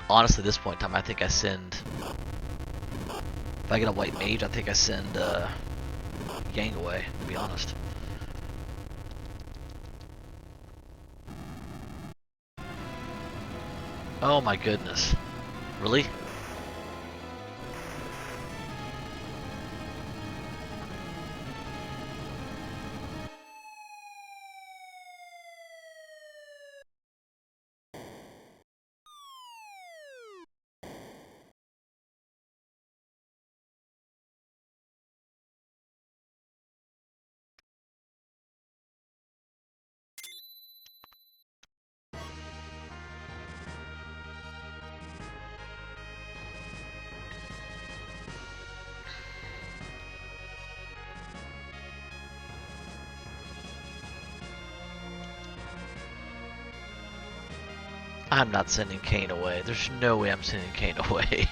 Speaker 1: Honestly, at this point in time, I think I send... If I get a white mage, I think I send Yang away, to be honest. Oh my goodness. Really? I'm not sending Kain away. There's no way I'm sending Kain away.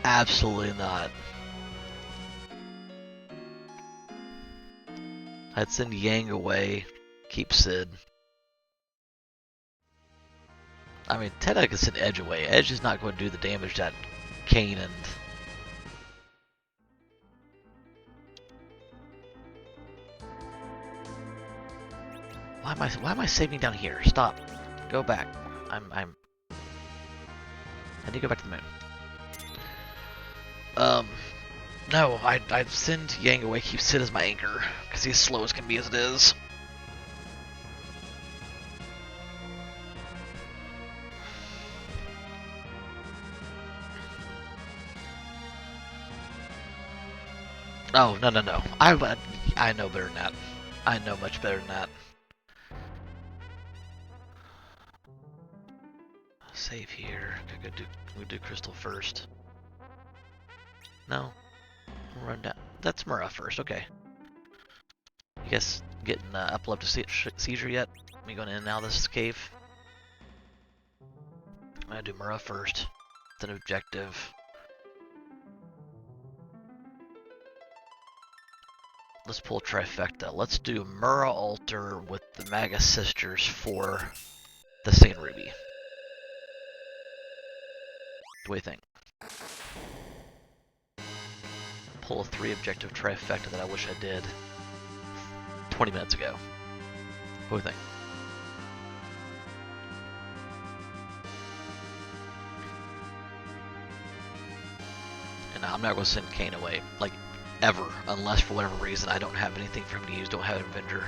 Speaker 1: Absolutely not. I'd send Yang away, keep Cid. I mean, technically I could send Edge away. Edge is not going to do the damage that Kain and... Why am I saving down here? Stop. Go back. I need to go back to the moon. No, I'd send Yang away, keep Cid as my anchor, because he's slow as can be as it is. Oh, no. I know better than that. I know much better than that. Save here. We'll do Crystal first. No. We'll run down. That's Murrah first, okay. You guys getting epileptic seizure yet? Me going in and out of this cave? I'm gonna do Murrah first. It's an objective. Let's pull trifecta. Let's do Murrah altar with the Magus Sisters for the Sacred Ruby. What do you think? pull a 3 objective trifecta that I wish I did 20 minutes ago. What do you think? And I'm not going to send Kane away, like, ever, unless for whatever reason I don't have anything for him to use, don't have an Avenger.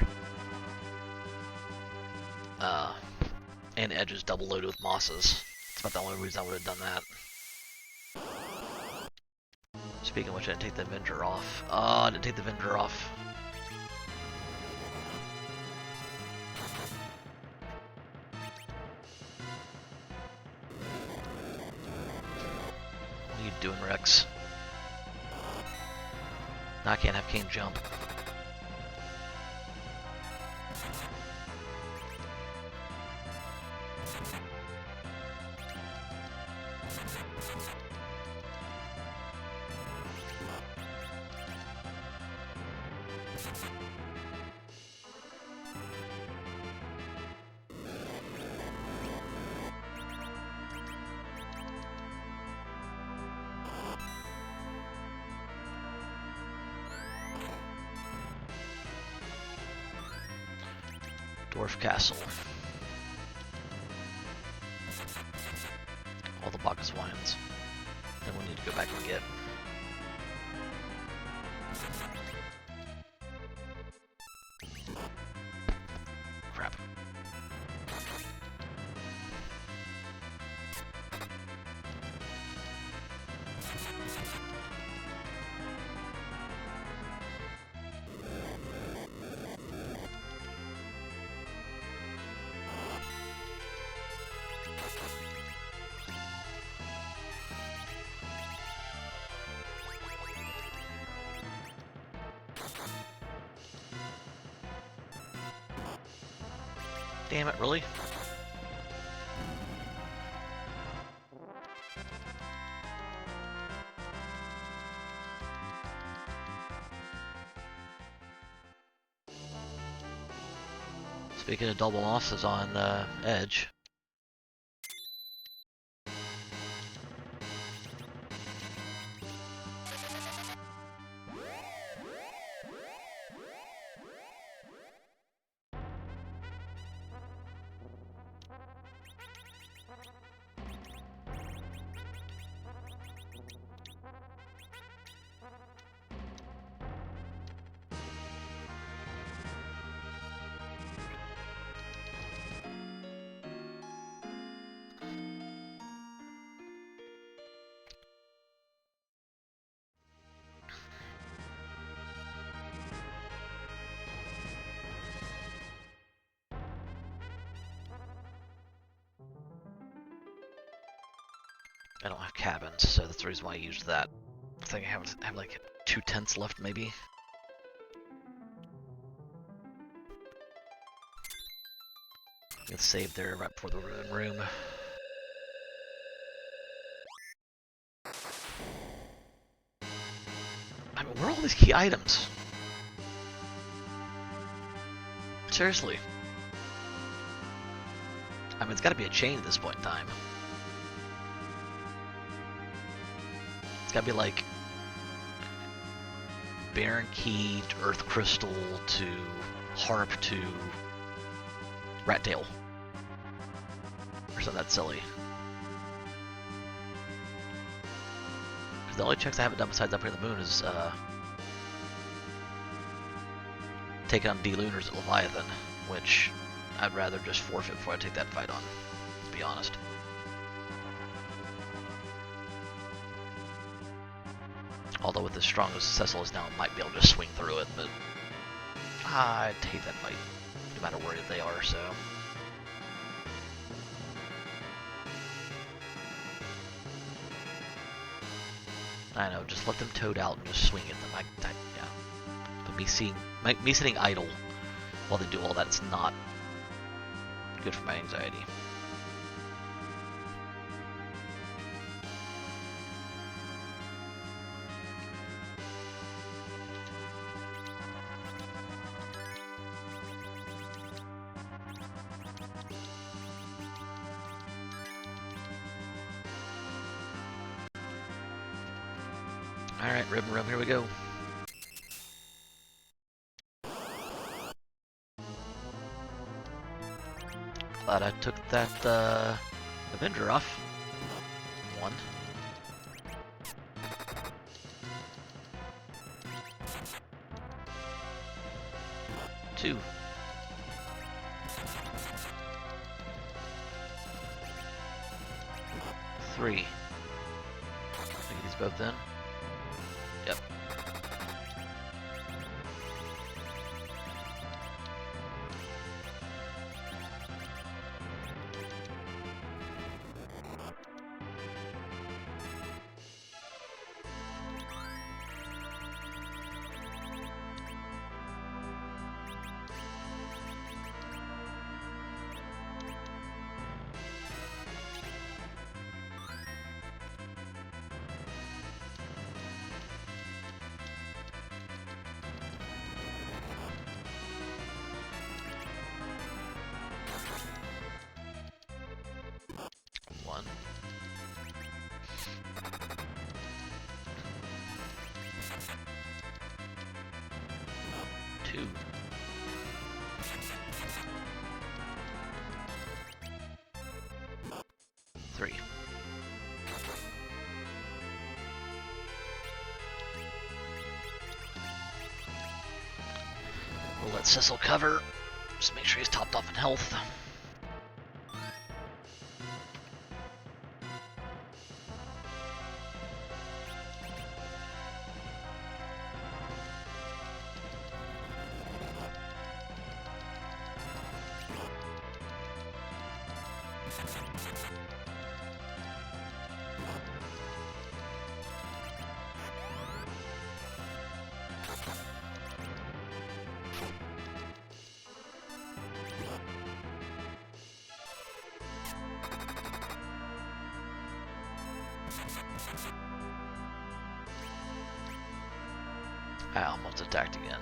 Speaker 1: And Edge is double loaded with Mosses. That's about the only reason I would have done that. Speaking of which, I didn't take the Avenger off. I didn't take the Avenger off. What are you doing, Rex? Now I can't have Kane jump. Dwarf Castle. All the Bacchus wines. Then we need to go back and get. Crap. Damn it, really? Speaking of double losses on Edge. I don't have cabins, so that's the reason why I used that. I think I have like 2 tents left, maybe. Let's save there right before the ruin room. I mean, where are all these key items? Seriously. I mean, it's got to be a chain at this point in time. It's got to be like Baron Key to Earth Crystal to Harp to Rat Tail. Or something that silly. Because the only checks I haven't done besides Up Here in the Moon is taking on D-Lunars at Leviathan, which I'd rather just forfeit before I take that fight on, to be honest. Although with as strong as Cecil is now, I might be able to just swing through it, but I'd hate that fight, no matter where they are, so. I know, just let them toad out and just swing at them. Yeah. But me sitting idle while they do all that, it's not good for my anxiety. Alright, ribbon room, here we go. Glad I took that Avenger off. 1. 2. 3. Get these both in. Yep. One. 2. 3. We'll let Cecil cover. Just make sure he's topped off in health. I almost attacked again.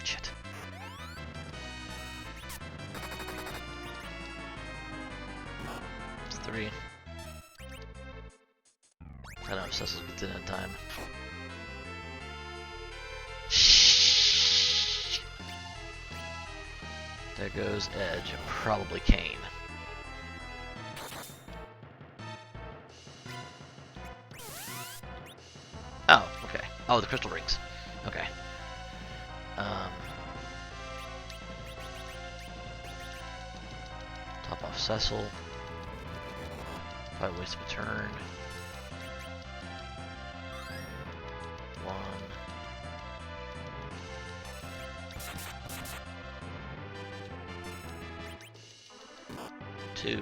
Speaker 1: Shit. It's 3. I don't know if Cecil gets in time. Shh. There goes Edge and probably Kane. Oh, okay. Oh, the crystal rings. Okay. Top off Cecil. Probably waste of a turn. 1. 2.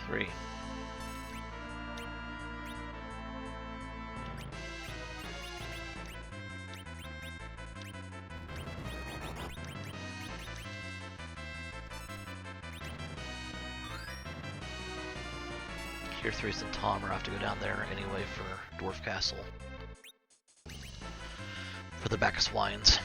Speaker 1: 3. 3's and Tom are have to go down there anyway for Dwarf Castle. For the Bacchus Wines.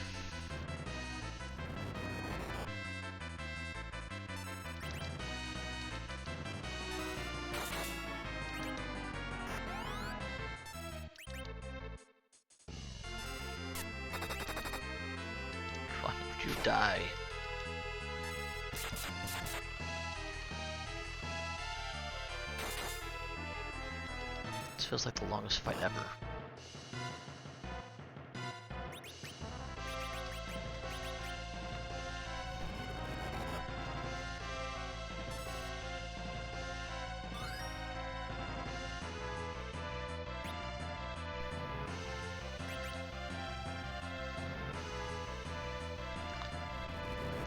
Speaker 1: Why would you die? This feels like the longest fight ever.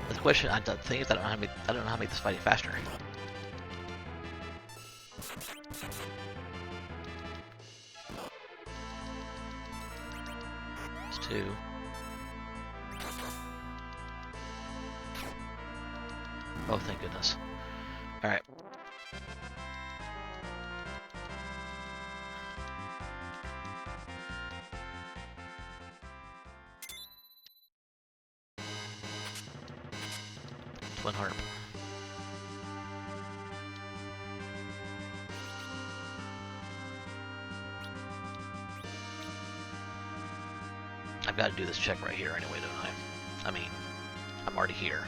Speaker 1: The question, the thing is, I don't know how to make this fighting faster. 2. Oh, thank goodness. Alright. Twin Harp. I've got to do this check right here anyway, don't I? I mean, I'm already here.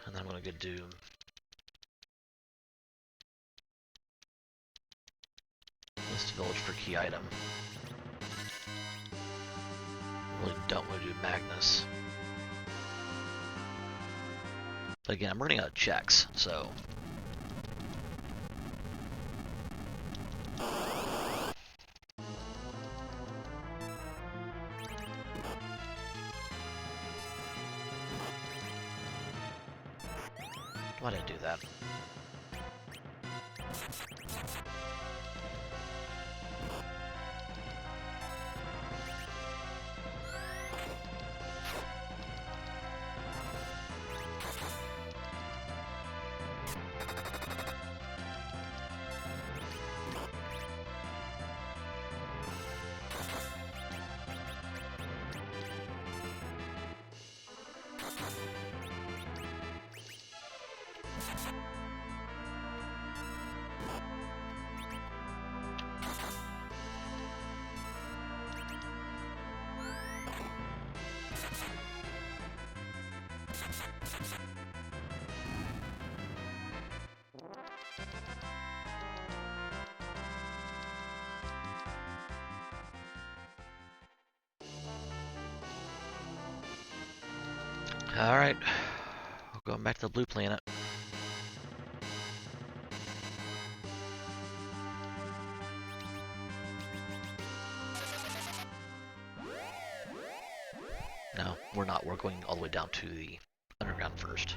Speaker 1: And then I'm going to go do list village for key item. Really don't want to do Magnus. But again, I'm running out of checks, so. Why did I do that? Alright, we're going back to the blue planet. No, we're not. We're going all the way down to the underground first.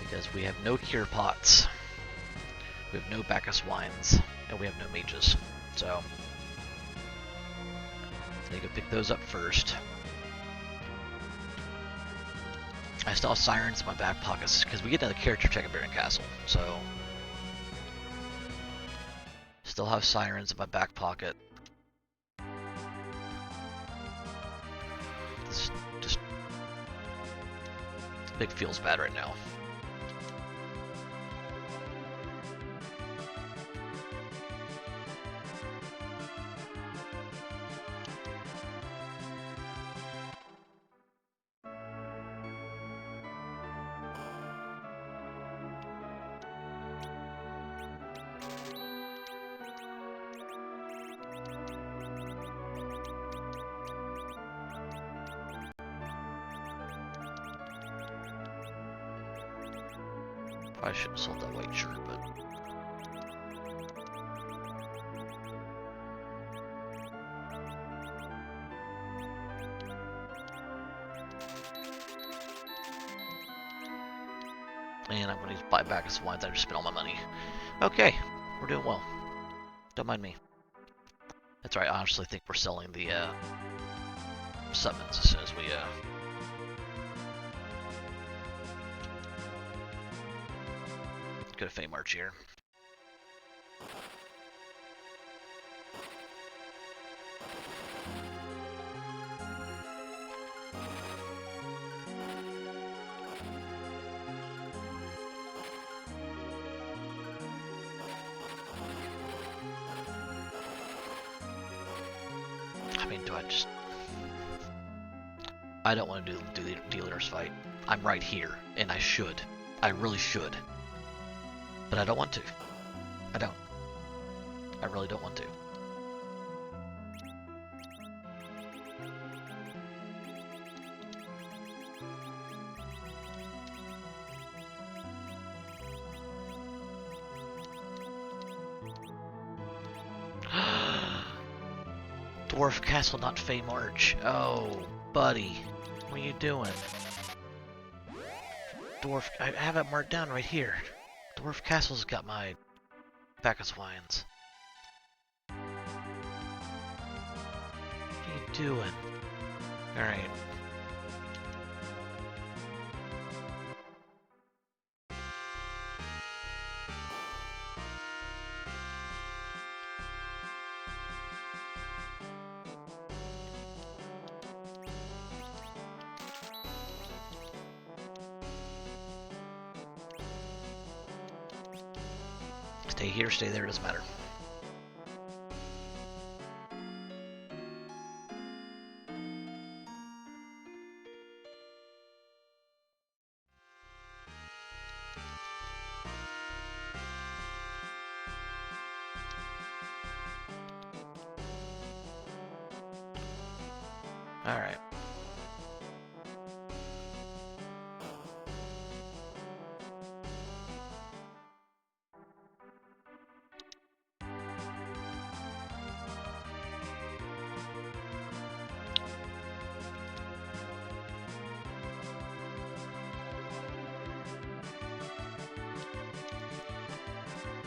Speaker 1: Because we have no cure pots, we have no Bacchus wines, and we have no mages. So, they go pick those up first. I still have sirens in my back pockets because we get another character check at Baron Castle. So, still have sirens in my back pocket. This just big feels bad right now. I should have sold that white shirt, but and I'm going to buy back some wines. I just spent all my money. Okay, we're doing well. Don't mind me. That's right. I honestly think we're selling the summons as soon as we go to Fame Arch here. I mean, do I just... I don't want to do the dealer's fight. I'm right here, and I should. I really should. But I don't want to. I don't. I really don't want to. Dwarf Castle, not Fey March. Oh, buddy. What are you doing? Dwarf... I have it marked down right here. Dwarf Castle's got my Bacchus wines. What are you doing? Alright. Stay here, stay there, doesn't matter. Alright.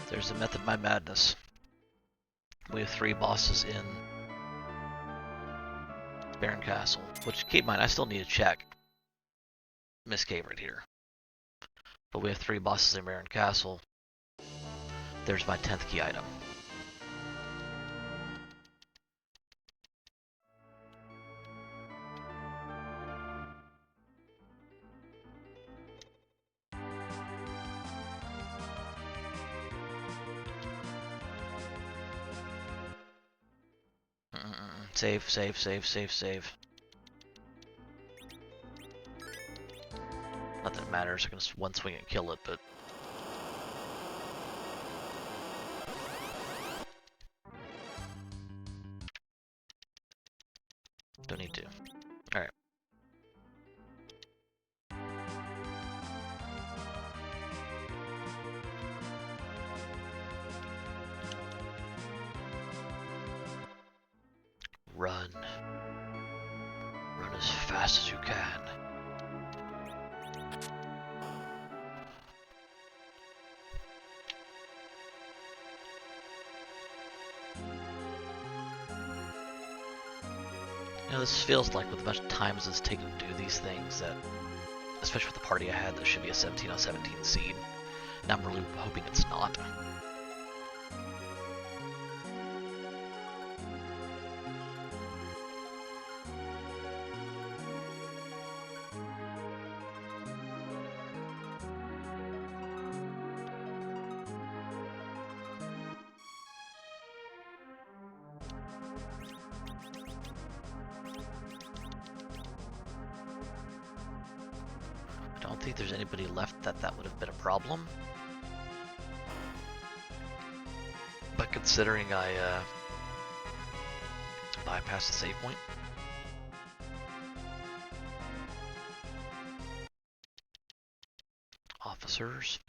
Speaker 1: There's the method of my madness. We have 3 bosses in Baron Castle, which, keep in mind, I still need to check Miss Cave right here. But we have 3 bosses in Baron Castle. There's my 10th key item. Save, save, save, save, save. Not that it matters, I can just one swing and kill it, but... don't need to. Alright. Run. Run as fast as you can. You know, this feels like with as much time as it's taken to do these things, that, especially with the party I had, that should be a 17 on 17 seed. And I'm really hoping it's not. I don't think there's anybody left that would have been a problem. But considering I bypassed the save point. Officers.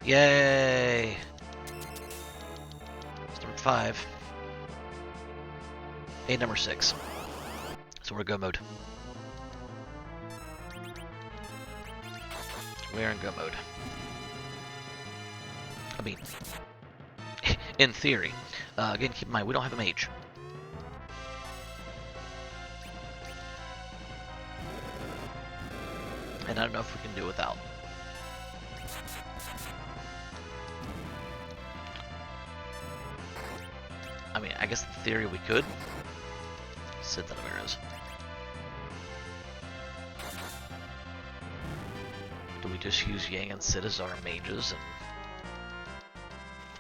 Speaker 1: Yay! It's number 5. And number 6. So we're go mode. We're in go mode. I mean, in theory. Again, keep in mind, we don't have a mage. And I don't know if we can do it without. I mean, I guess in theory we could. Sit that of arrows. Do we just use Yang and Sid as our mages and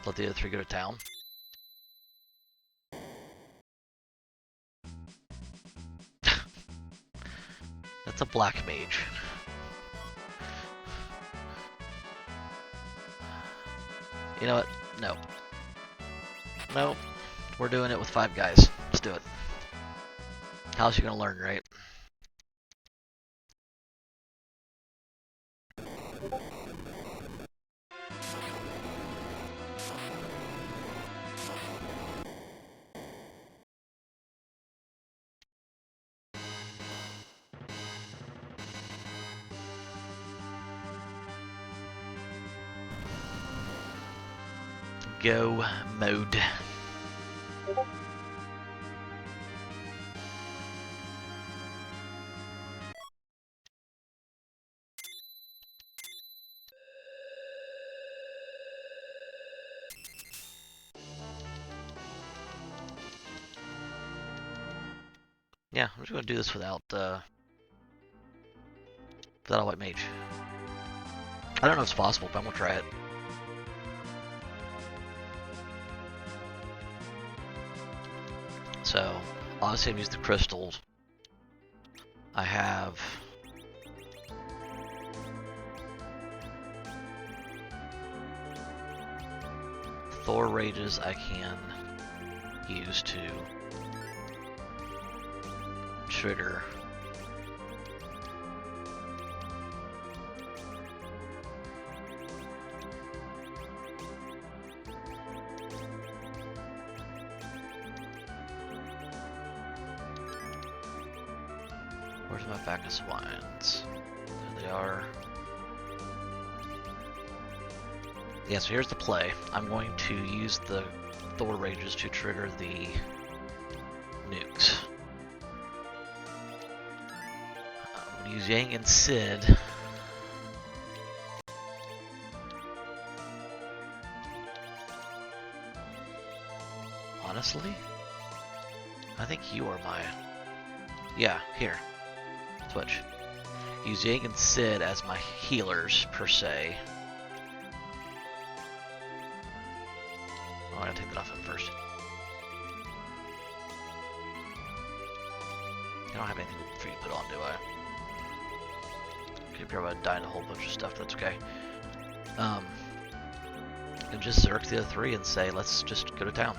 Speaker 1: let the other three go to town? That's a black mage. You know what? No. No. We're doing it with 5 guys. Let's do it. How's she gonna learn, right? Go mode. Yeah, I'm just gonna do this without a white mage. I don't know if it's possible, but I'm gonna try it. So, obviously I'm using the crystals. I have Thor Rages I can use to trigger Where's my Bacchus Wines? There they are. Yeah, so here's the play. I'm going to use the Thor Rages to trigger the nukes. I'm going to use Yang and Sid. Honestly, I think you are my... Yeah, here. Switch. Use Yang and Sid as my healers, per se. Oh, I gotta take that off him first. I don't have anything for you to put on, do I? Okay, you're about to die in a whole bunch of stuff, that's okay. And just Zerk the other 3 and say, let's just go to town.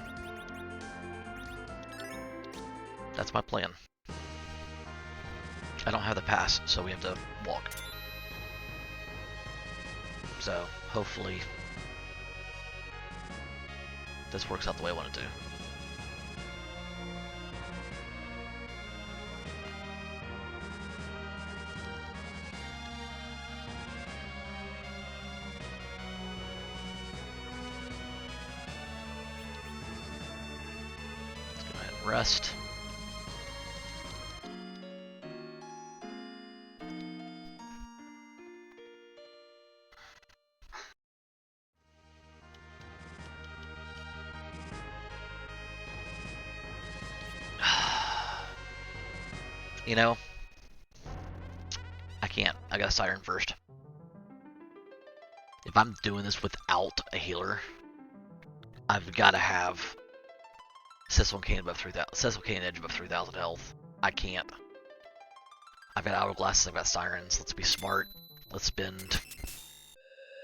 Speaker 1: That's my plan. I don't have the pass, so we have to walk. So, hopefully, this works out the way I want it to. Let's go ahead and rest. You know, I can't. I gotta Siren first. If I'm doing this without a healer, I've gotta have Cecil Kane above 3,000. Cecil Kane Edge above 3,000 health. I can't. I've got Hourglasses, I've got Sirens. Let's be smart. Let's spend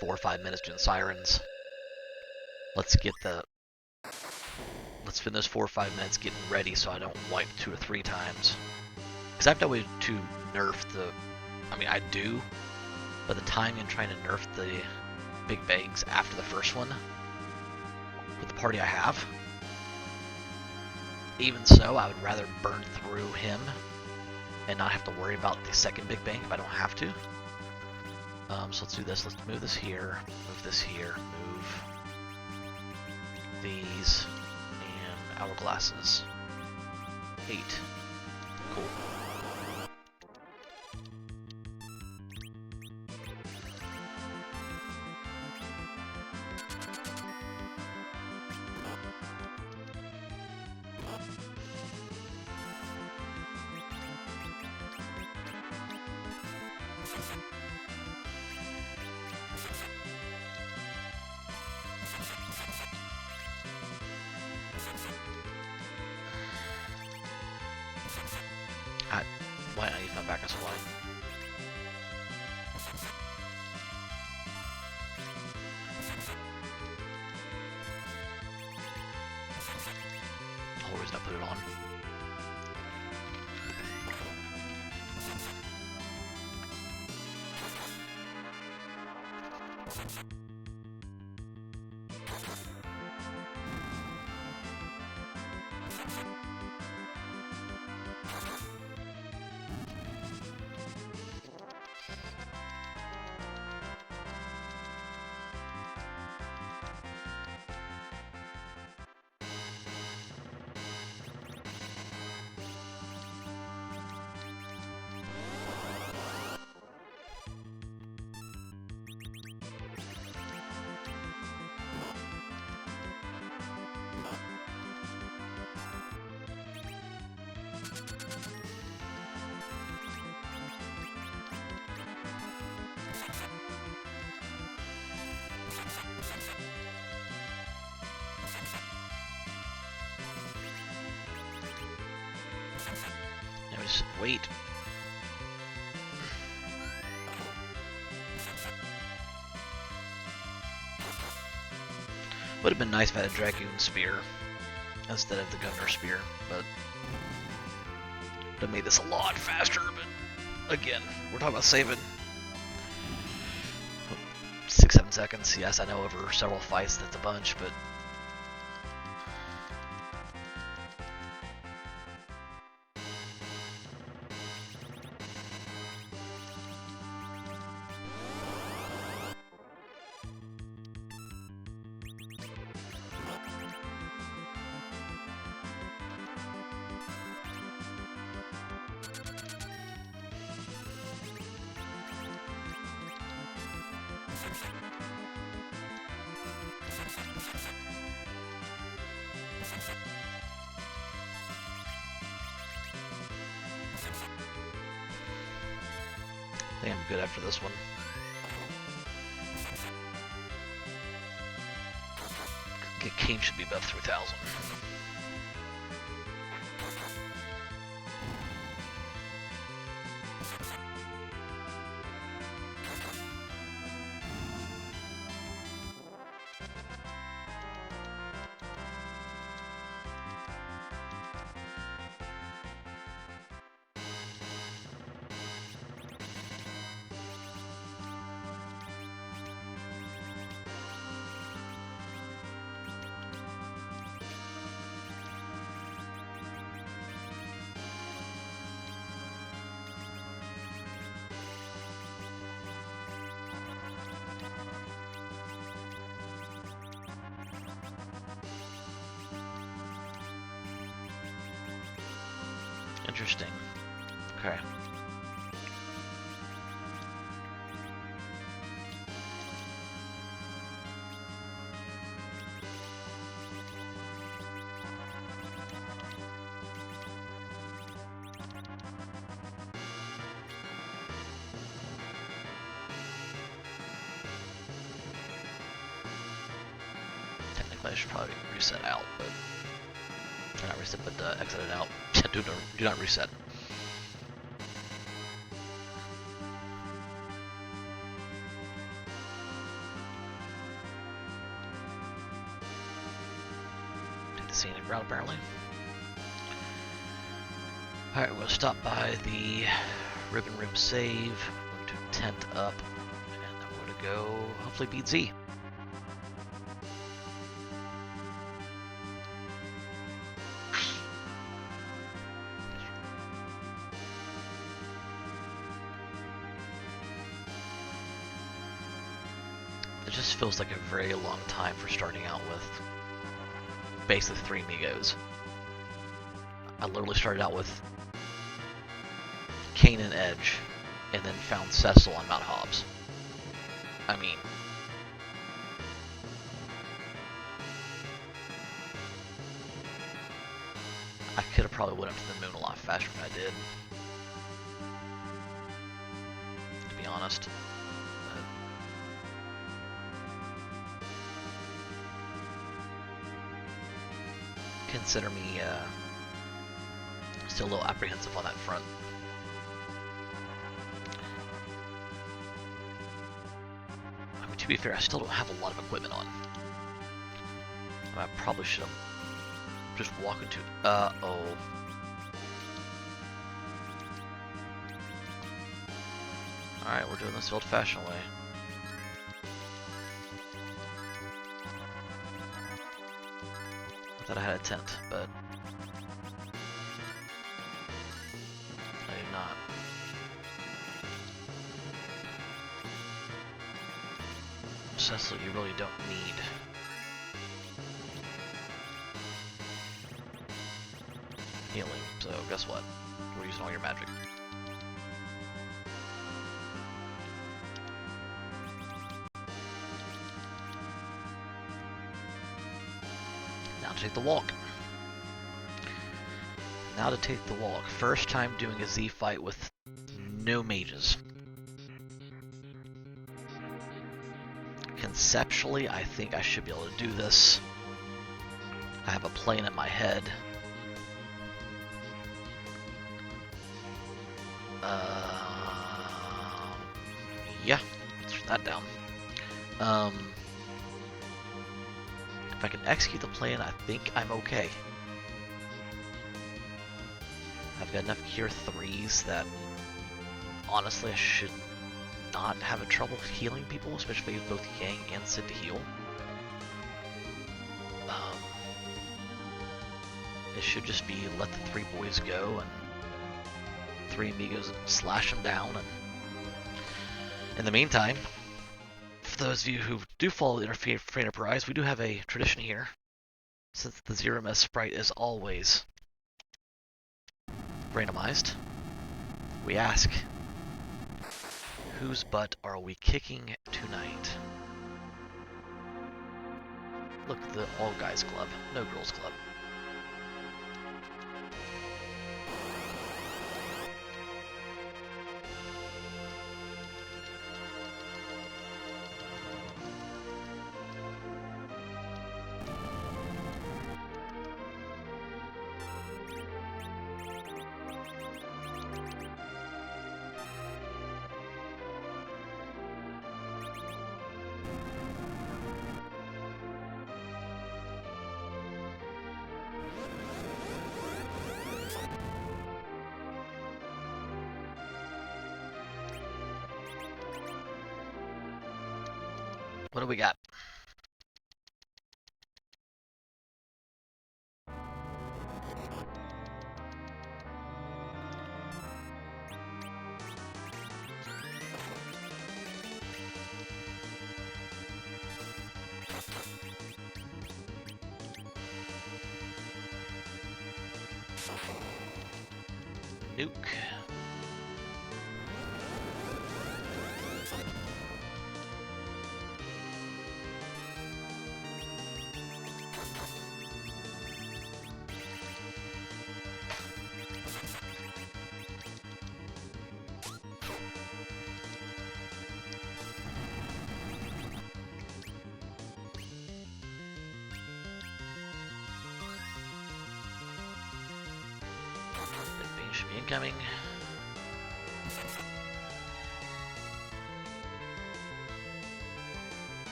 Speaker 1: 4 or 5 minutes doing Sirens. Let's spend those 4 or 5 minutes getting ready so I don't wipe 2 or 3 times. Because I have no way to nerf the... I mean, I do, but the timing in trying to nerf the big bangs after the first one, with the party I have, even so, I would rather burn through him and not have to worry about the second big bang if I don't have to. So let's do this. Let's move this here, move this here, move these, and Hourglasses. 8. Cool. Why not use my backup supply? The whole reason I put it on. Now just wait. Would have been nice if I had a Dragoon Spear instead of the Governor Spear, but would have made this a lot faster. But again, we're talking about saving 6-7 seconds. Yes, I know over several fights that's a bunch, but I think I'm good after this one. King should be above 3,000. Interesting. Okay. Technically, I should probably reset out, but not reset, but exit it out. Do not reset. Take the scenic route, apparently. Alright, we're going to stop by the Ribbon Room save, go to 10th up, and then we're going to go, hopefully, beat Z. It just feels like a very long time for starting out with basically 3 Migos. I literally started out with Kain and Edge, and then found Cecil on Mount Hobbs. I mean, I could have probably went up to the moon a lot faster than I did, to be honest. Consider me still a little apprehensive on that front. I mean, to be fair, I still don't have a lot of equipment on. I probably should have just walked into. Oh. Alright, we're doing this the old-fashioned way. I thought I had a tent, but I do not. Cecil, you really don't need healing, so guess what? We're using all your magic. Now to take the walk. Now to take the walk. First time doing a Z fight with no mages. Conceptually, I think I should be able to do this. I have a plan in my head. Yeah, let's shut that down. If I can execute the plan, I think I'm okay. I've got enough Cure 3s that, honestly, I should not have a trouble healing people, especially with both Yang and Sid to heal. It should just be let the 3 boys go and 3 amigos and slash them down. And in the meantime, for those of you who do follow the Free Enterprise, we do have a tradition here. Since the Zero Mess sprite is always randomized, we ask, whose butt are we kicking tonight? Look, the all guys club, no girls club. What do we got? Nuke. Should be incoming.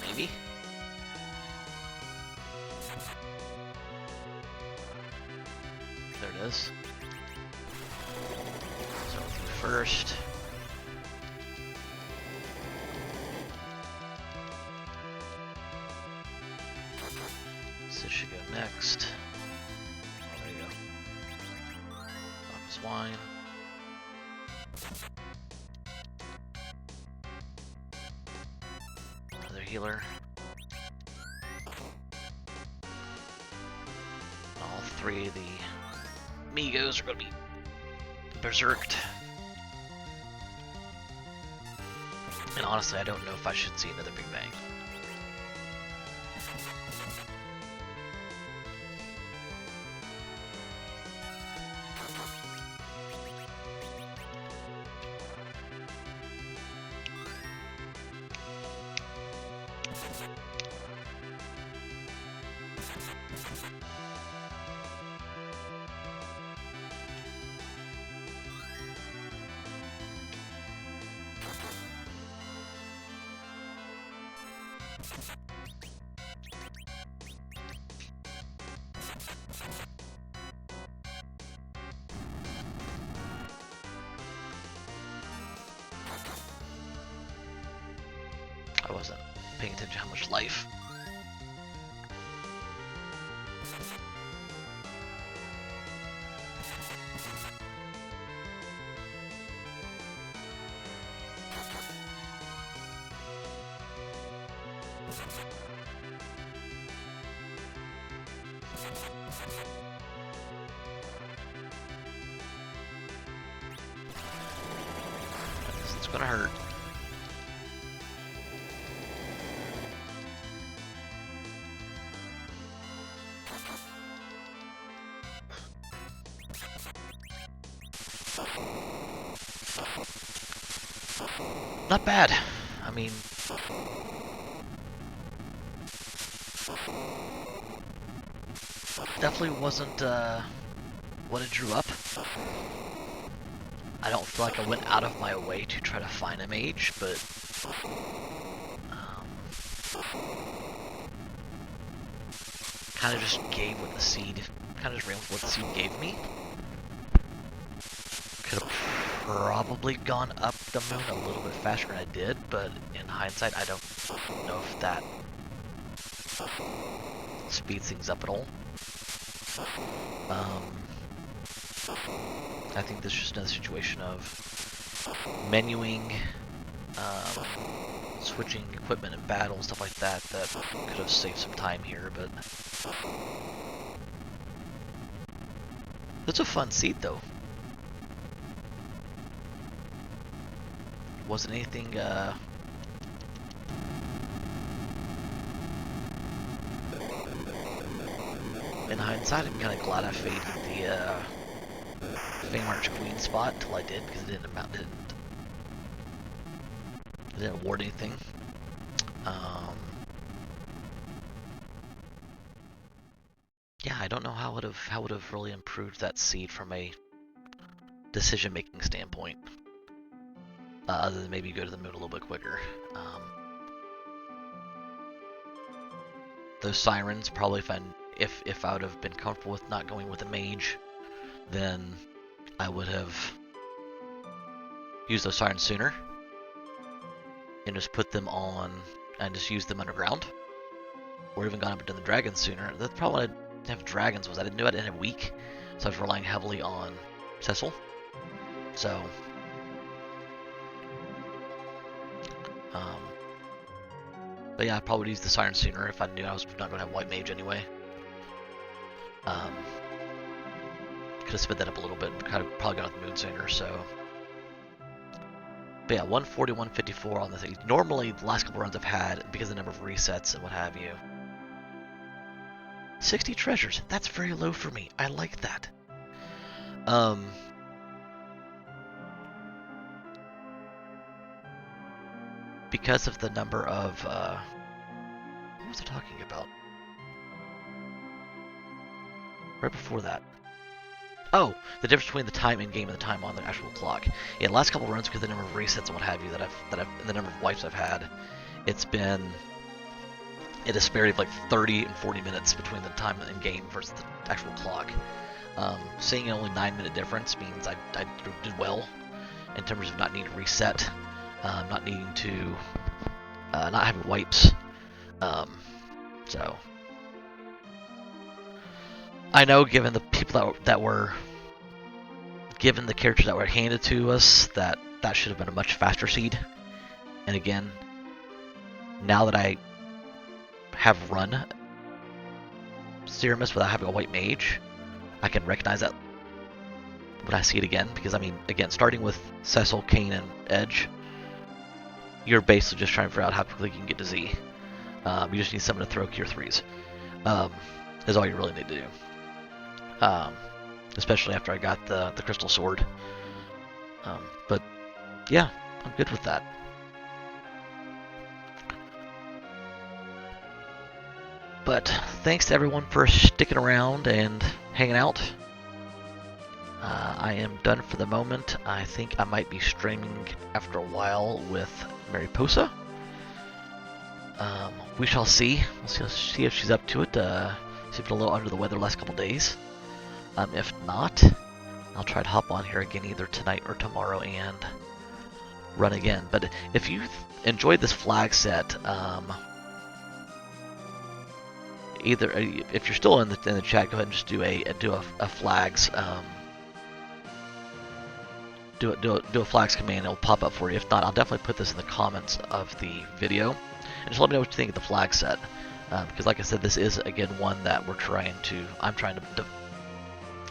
Speaker 1: Maybe. There it is. So first. This should go next. Oh, there you go. Wine. Another healer. All 3 of the Migos are going to be berserked. And honestly, I don't know if I should see another Big Bang. I wasn't paying attention to how much life. It's gonna hurt. Not bad. I mean, definitely wasn't what it drew up. I don't feel like I went out of my way to try to find a mage, but kind of just gave what the seed, kind of just ran with what the seed gave me. Could have probably gone up the moon a little bit faster than I did, but in hindsight, I don't know if that speeds things up at all. I think this is just another situation of menuing, switching equipment in battle and stuff like that that could have saved some time here, but that's a fun seed though. Wasn't anything in hindsight, I'm kind of glad I faded the Feymarch Queen spot until I did, because it didn't award anything. Yeah, I don't know how would have really improved that seed from a decision-making standpoint, other than maybe go to the moon a little bit quicker. Those sirens, probably if I would have been comfortable with not going with a mage, then I would have used those sirens sooner and just put them on and just used them underground, or even gone up and done the dragons sooner. The problem I didn't have dragons was I didn't know I didn't have a week, so I was relying heavily on Cecil. So but yeah, I probably would use the siren sooner if I knew I was not going to have white mage anyway. Could have sped that up a little bit and kind of probably got off the moon sooner, so. But yeah, 140, 154 on the thing. Normally, the last couple runs I've had, because of the number of resets and what have you. 60 treasures. That's very low for me. I like that. Because of the number of, what was I talking about? Right before that. Oh, the difference between the time in game and the time on the actual clock. Yeah, the last couple runs, because of the number of resets and what have you that I've and the number of wipes I've had, it's been a disparity of like 30 and 40 minutes between the time in game versus the actual clock. Seeing an only 9-minute difference means I did well in terms of not needing to reset, not needing to, not having wipes. So I know, given the people that were given the characters that were handed to us, that should have been a much faster seed. And again, now that I have run Ceramus without having a white mage, I can recognize that when I see it again. Because I mean, again, starting with Cecil, Kain, and Edge, you're basically just trying to figure out how quickly you can get to Z. You just need someone to throw Cure 3s. Is all you really need to do. Especially after I got the Crystal Sword. But yeah, I'm good with that. But thanks to everyone for sticking around and hanging out. I am done for the moment. I think I might be streaming after a while with Mariposa. We shall see. We'll see if she's up to it. She's been a little under the weather the last couple days. If not, I'll try to hop on here again either tonight or tomorrow and run again. But if you enjoyed this flag set, either if you're still in the chat, go ahead and just do a flags do a flags command. It'll pop up for you. If not, I'll definitely put this in the comments of the video, and just let me know what you think of the flag set. Because like I said, this is again one that I'm trying to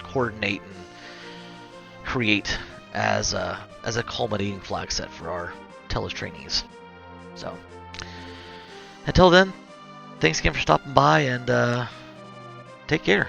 Speaker 1: coordinate and create as a culminating flag set for our Tellus trainees. So until then, thanks again for stopping by, and take care.